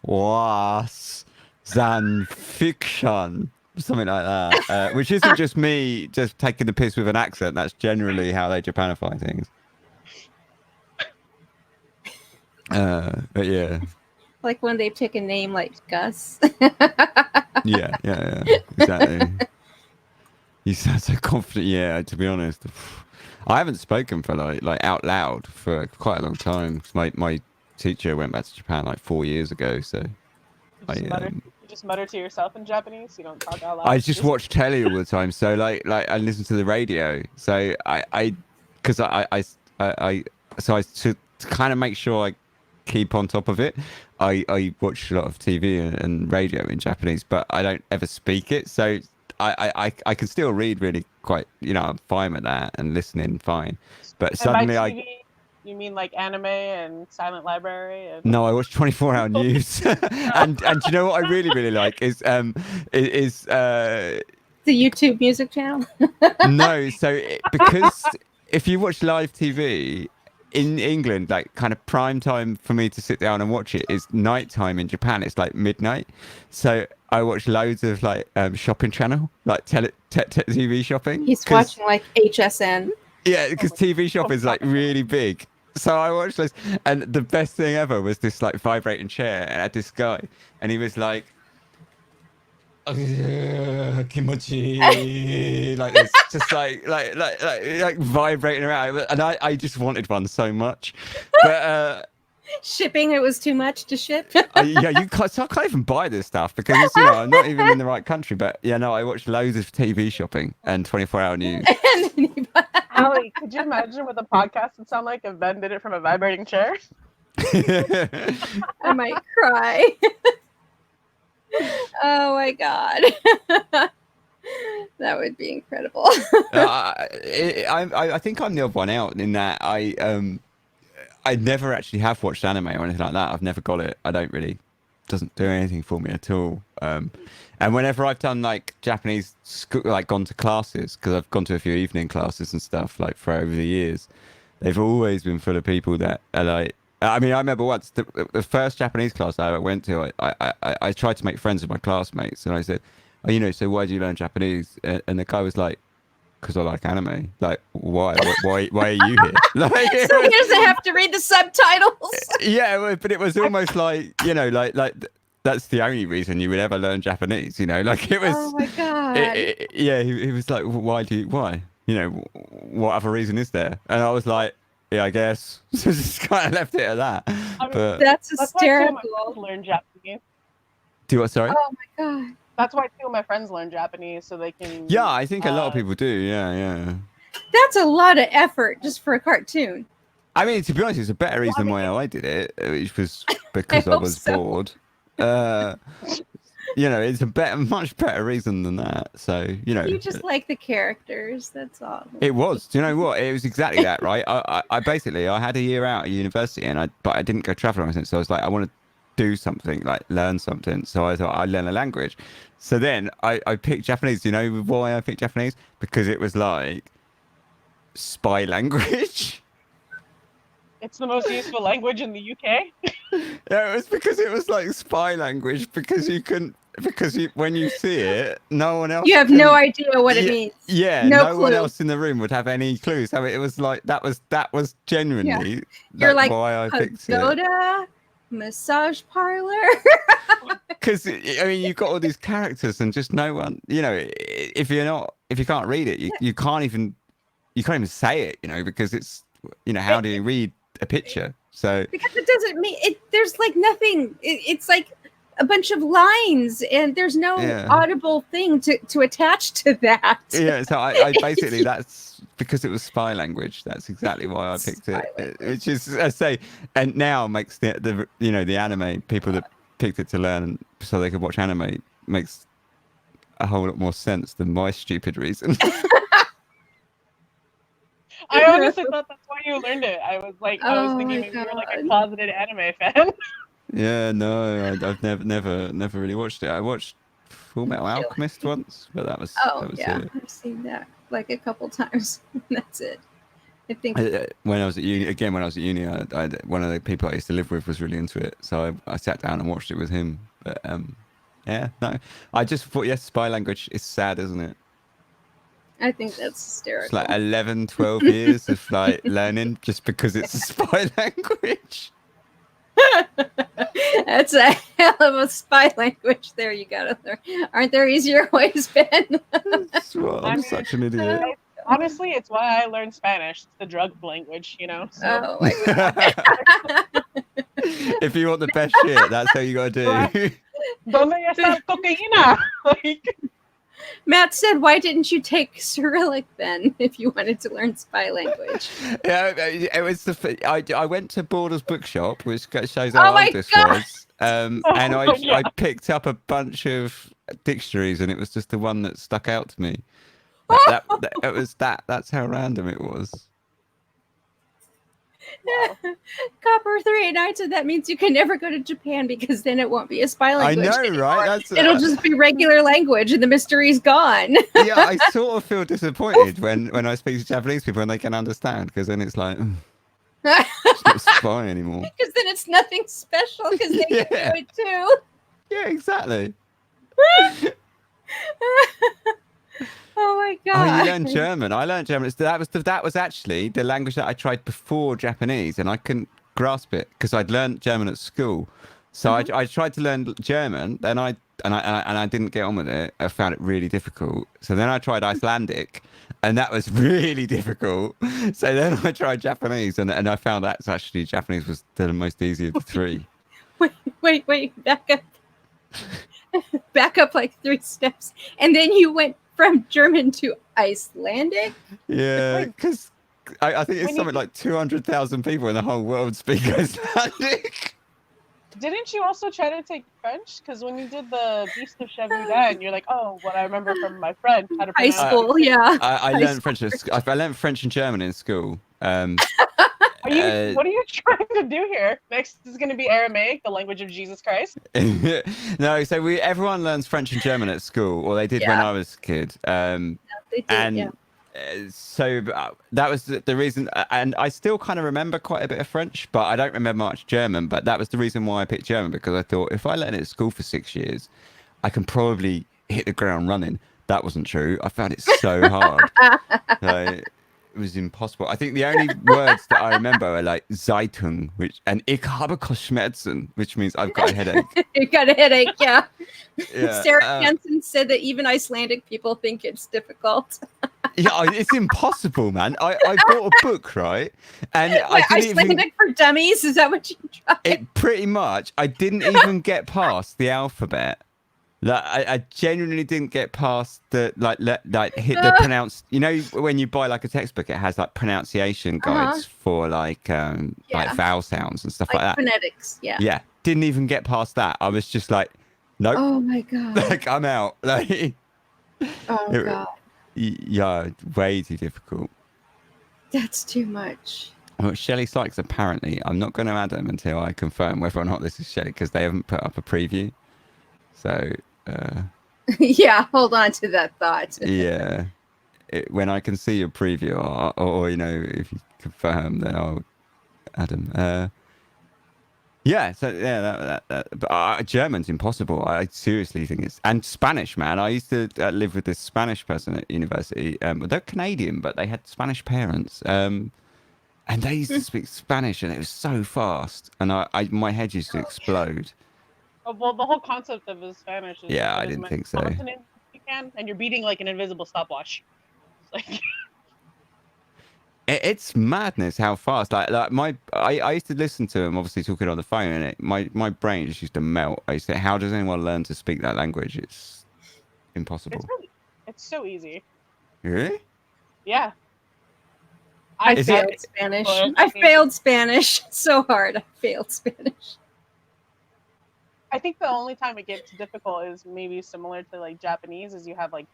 was than fiction, something like that. Which isn't just me just taking the piss with an accent. That's generally how they Japanify things. But yeah. Like when they pick a name like Gus. Yeah, exactly. You sound so confident. Yeah, to be honest, I haven't spoken for like out loud for quite a long time. My teacher went back to Japan like 4 years ago, so just mutter to yourself in Japanese. You don't talk out loud. I just watch telly all the time, so like I listen to the radio. So because I to kind of make sure I keep on top of it. I watch a lot of TV and radio in Japanese, but I don't ever speak it. So I can still read really quite. I'm fine with that and listening fine. But And by suddenly TV, you mean like anime and Silent Library? And... No, I watch 24-hour news, and you know what I really like is The YouTube music channel. no, because if you watch live TV in England, like kind of prime time for me to sit down and watch it is nighttime. In Japan, it's like midnight. So I watch loads of like shopping channel, like TV shopping. He's watching like HSN. Yeah, because TV shop is like really big. So I watched this, and the best thing ever was this like vibrating chair, and I had this guy, and he was like, kimochi, like this, just like vibrating around, and I just wanted one so much, but Shipping, it was too much to ship. yeah, so I can't even buy this stuff because it's, I'm not even in the right country. But yeah, no, I watched loads of TV shopping and 24-hour news. Ali, could you imagine what the podcast would sound like if Ben did it from a vibrating chair? I might cry. Oh my god. That would be incredible. I think I'm the odd one out in that I never actually have watched anime or anything like that. I've never got it. I don't really, doesn't do anything for me at all. And whenever I've done like Japanese, like gone to classes, because I've gone to a few evening classes and stuff like for over the years, they've always been full of people that are like, I mean, I remember once the first Japanese class I ever went to, I tried to make friends with my classmates, and I said, oh, so why do you learn Japanese? And the guy was like, because I like anime. Like, why are you here? Like, so he doesn't have to read the subtitles. Yeah, but it was almost like, like that's the only reason you would ever learn Japanese. Like it was. Oh my god. Yeah, he was like, why? What other reason is there? And I was like, yeah, I guess. So just kind of left it at that. But that's why hysterical. two of my friends learn Japanese. Do what? Sorry. Oh my god. That's why two of my friends learn Japanese so they can. Yeah, I think a lot of people do. Yeah. That's a lot of effort just for a cartoon. I mean, to be honest, it's a better reason why I did it, which was because I was bored. It's a much better reason than that. So, You just like the characters, that's all. It was. Do you know what? It was exactly that, right? I basically, I had a year out at university, but I didn't go travel or anything. So I was like, I want to do something, like learn something. So I thought I'd learn a language. So then I picked Japanese. Do you know why I picked Japanese? Because it was like spy language. It's the most useful language in the UK. Yeah, it was because it was like spy language, because when you see it, no one else. You have no idea what it means. Yeah, no one else in the room would have any clue. So it was like that was genuinely You're like why I picked pagoda, massage parlor. Because I mean, you've got all these characters, and just no one. If you can't read it, you can't even say it. Because it's how do you read a picture? So because it doesn't mean it. There's like nothing. It's like a bunch of lines, and there's no audible thing to attach to that. Yeah, so I basically that's because it was spy language. That's exactly why I picked it. Which is, I say, and now makes the anime people that picked it to learn so they could watch anime makes a whole lot more sense than my stupid reason. I honestly thought that's why you learned it. I was thinking maybe you were like a closeted anime fan. Yeah, no, I've never really watched it. I watched Full Metal Alchemist once, but that was it. I've seen that like a couple times. That's it. I think when I was at uni, I one of the people I used to live with was really into it, so I sat down and watched it with him. But I just thought, spy language is sad, isn't it? I think that's hysterical. It's like 11, 12 years of like learning just because it's a spy language. That's a hell of a spy language there you gotta learn. Aren't there easier ways, Ben? I'm such an idiot. Honestly, it's why I learned Spanish. It's the drug language, So. Oh my god. If you want the best shit, that's how you gotta do. Donde está cocaína? Like, Matt said, "Why didn't you take Cyrillic then, if you wanted to learn spy language?" Yeah, it was I went to Borders Bookshop, which shows Oh how my old this God. was. And I picked up a bunch of dictionaries, and it was just the one that stuck out to me. It was that. That's how random it was. wow. Copper 389 said that means you can never go to Japan because then it won't be a spy language. I know, anymore. right? That's It'll just be regular language, and the mystery's gone. yeah. I sort of feel disappointed when I speak to Japanese people and they can understand, because then it's like it's not spy anymore. Because then it's nothing special because they Yeah. can do it too. Yeah, exactly. Oh my Oh, God. you learned German. I learned German. That was actually the language that I tried before Japanese, and I couldn't grasp it because I'd learned German at school. So I tried to learn German, then I didn't get on with it. I found it really difficult. So then I tried Icelandic, and that was really difficult. So then I tried Japanese, and I found that actually Japanese was the most easy of the three. Wait, back up. Back up like 3 steps. And then you went from German to Icelandic? Yeah, because I think it's something like 200,000 people in the whole world speak Icelandic. Didn't you also try to take French? Because when you did the Beast of Shavudan, you're like, oh, what I remember from my friend, how to High pronounce school, it. yeah. I learned French. I learned French and German in school. What are you trying to do here? Next is going to be Aramaic, the language of Jesus Christ. No, so everyone learns French and German at school, or they did when I was a kid. They did, And so that was the reason. And I still kind of remember quite a bit of French, but I don't remember much German. But that was the reason why I picked German, because I thought if I learn it at school for 6 years, I can probably hit the ground running. That wasn't true. I found it so hard. It was impossible. I think the only words that I remember are like Zeitung, and ich habe Kopfschmerzen, which means I've got a headache. You've got a headache, yeah. Yeah, Sarah Hansen said that even Icelandic people think it's difficult. Yeah, it's impossible, man. I bought a book, right? And I didn't Icelandic for dummies? Is that what you tried? It pretty much. I didn't even get past the alphabet. Like I genuinely didn't get past the hit the pronounce. You know, when you buy like a textbook, it has like pronunciation guides for like vowel sounds and stuff like that. Phonetics, yeah. Yeah, didn't even get past that. I was just like, nope. Oh my God. Like I'm out. Like, God. Yeah, way too difficult. That's too much. Well, Shelley Sykes apparently. I'm not going to add them until I confirm whether or not this is Shelley, because they haven't put up a preview. So. Yeah, hold on to that thought. Yeah, when I can see your preview, or you know, if you confirm, then I'll add them. Yeah, so yeah, but German's impossible. I seriously think it's, and Spanish, man. I used to live with this Spanish person at university. They're Canadian, but they had Spanish parents. And they used to speak Spanish, and it was so fast, and my head used to explode. Well, the whole concept of the Spanish is I didn't think so. You can, and you're beating like an invisible stopwatch. Like it's madness how fast. I used to listen to him, obviously talking on the phone, and my brain just used to melt. I used to say, how does anyone learn to speak that language? It's impossible. It's so easy. Really? Yeah. I failed Spanish. I failed Spanish so hard. I failed Spanish. I think the only time it gets difficult is maybe similar to like Japanese, is you have like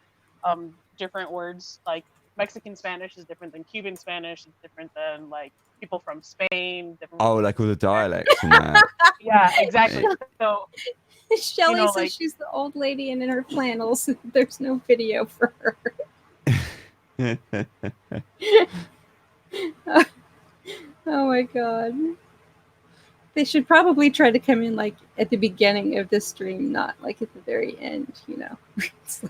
different words. Like Mexican Spanish is different than Cuban Spanish. It's different than like people from Spain. Like all the dialects and that. Yeah, exactly. So Shelley says she's the old lady and in her flannels. There's no video for her. Oh my God. They should probably try to come in like at the beginning of the stream, not like at the very end, you know.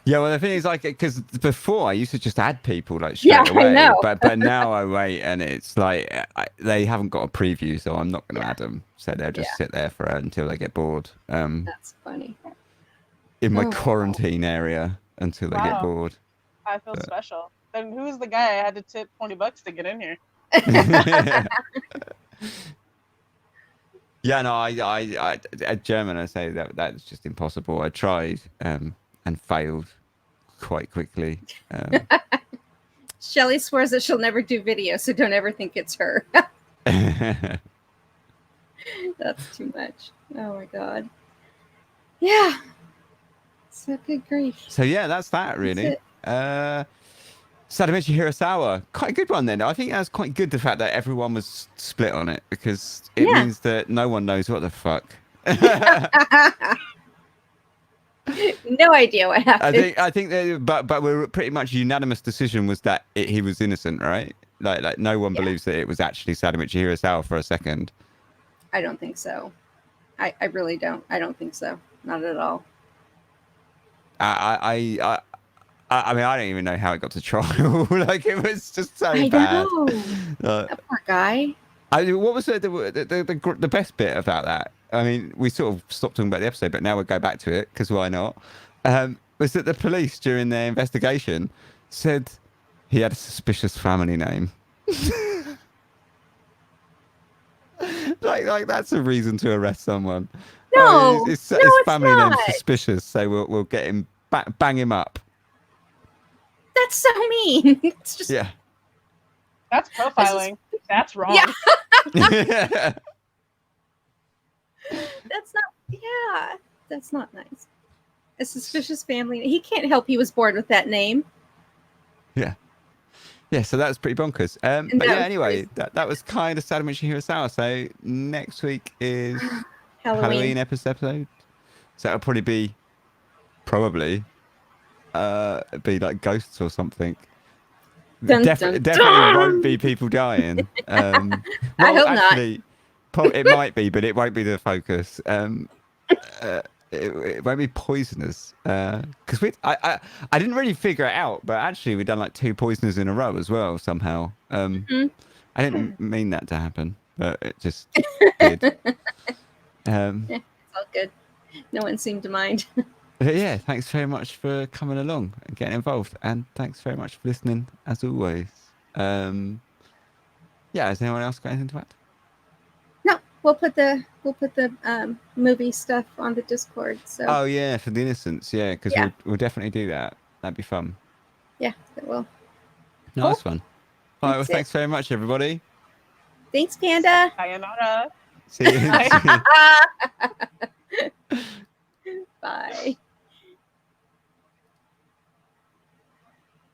Yeah, well, the thing is, like, because before I used to just add people like straight away, I know. but now I wait, and it's like they haven't got a preview, so I'm not going to add them. So they'll just sit there until they get bored. That's funny. In my quarantine area until they get bored. I feel special. Then who's the guy I had to tip $20 to get in here? Yeah, no, at German, I say that's just impossible. I tried and failed quite quickly. Shelley swears that she'll never do video, so don't ever think it's her. That's too much. Oh my god. Yeah. So good grief. So yeah, that's that really. Sadamichi Hirasawa, quite a good one then. I think that's quite good, the fact that everyone was split on it, because it means that no one knows what the fuck. No idea what happened. I think but we're pretty much unanimous decision was that he was innocent, right? Like no one believes that it was actually Sadamichi Hirasawa for a second. I don't think so. I really don't. I don't think so. Not at all. I mean, I don't even know how it got to trial. Like, it was just so I bad. know. That poor guy. What was the best bit about that? I mean, we sort of stopped talking about the episode, but now we'll go back to it, because why not? Was that the police, during their investigation, said he had a suspicious family name. like that's a reason to arrest someone. No, his it's family not. name's suspicious, so we'll get him, bang him up. That's so mean. It's just That's profiling. That's wrong. Yeah. Yeah. That's not nice. A suspicious family. He can't help he was born with that name. Yeah, so that was pretty bonkers. But yeah, anyway, that was kind of Sadamichi Hirasawa. So next week is Halloween episode. So it'll probably be like ghosts or something. Dun, Definitely won't be people dying. Well, I hope actually, it might be, but it won't be the focus. It won't be poisoners, because I didn't really figure it out, but actually we've done like 2 poisoners in a row as well somehow. I didn't mean that to happen, but it just did. It's all good. No one seemed to mind. But yeah, thanks very much for coming along and getting involved, and thanks very much for listening as always. Yeah, has anyone else got anything to add? No, we'll put the movie stuff on the Discord. So. Oh yeah, for the Innocents, yeah, because we'll definitely do that. That'd be fun. Yeah, it will. Nice one. All right, well, That's thanks very much, everybody. Thanks, Panda. Sayonara. See you.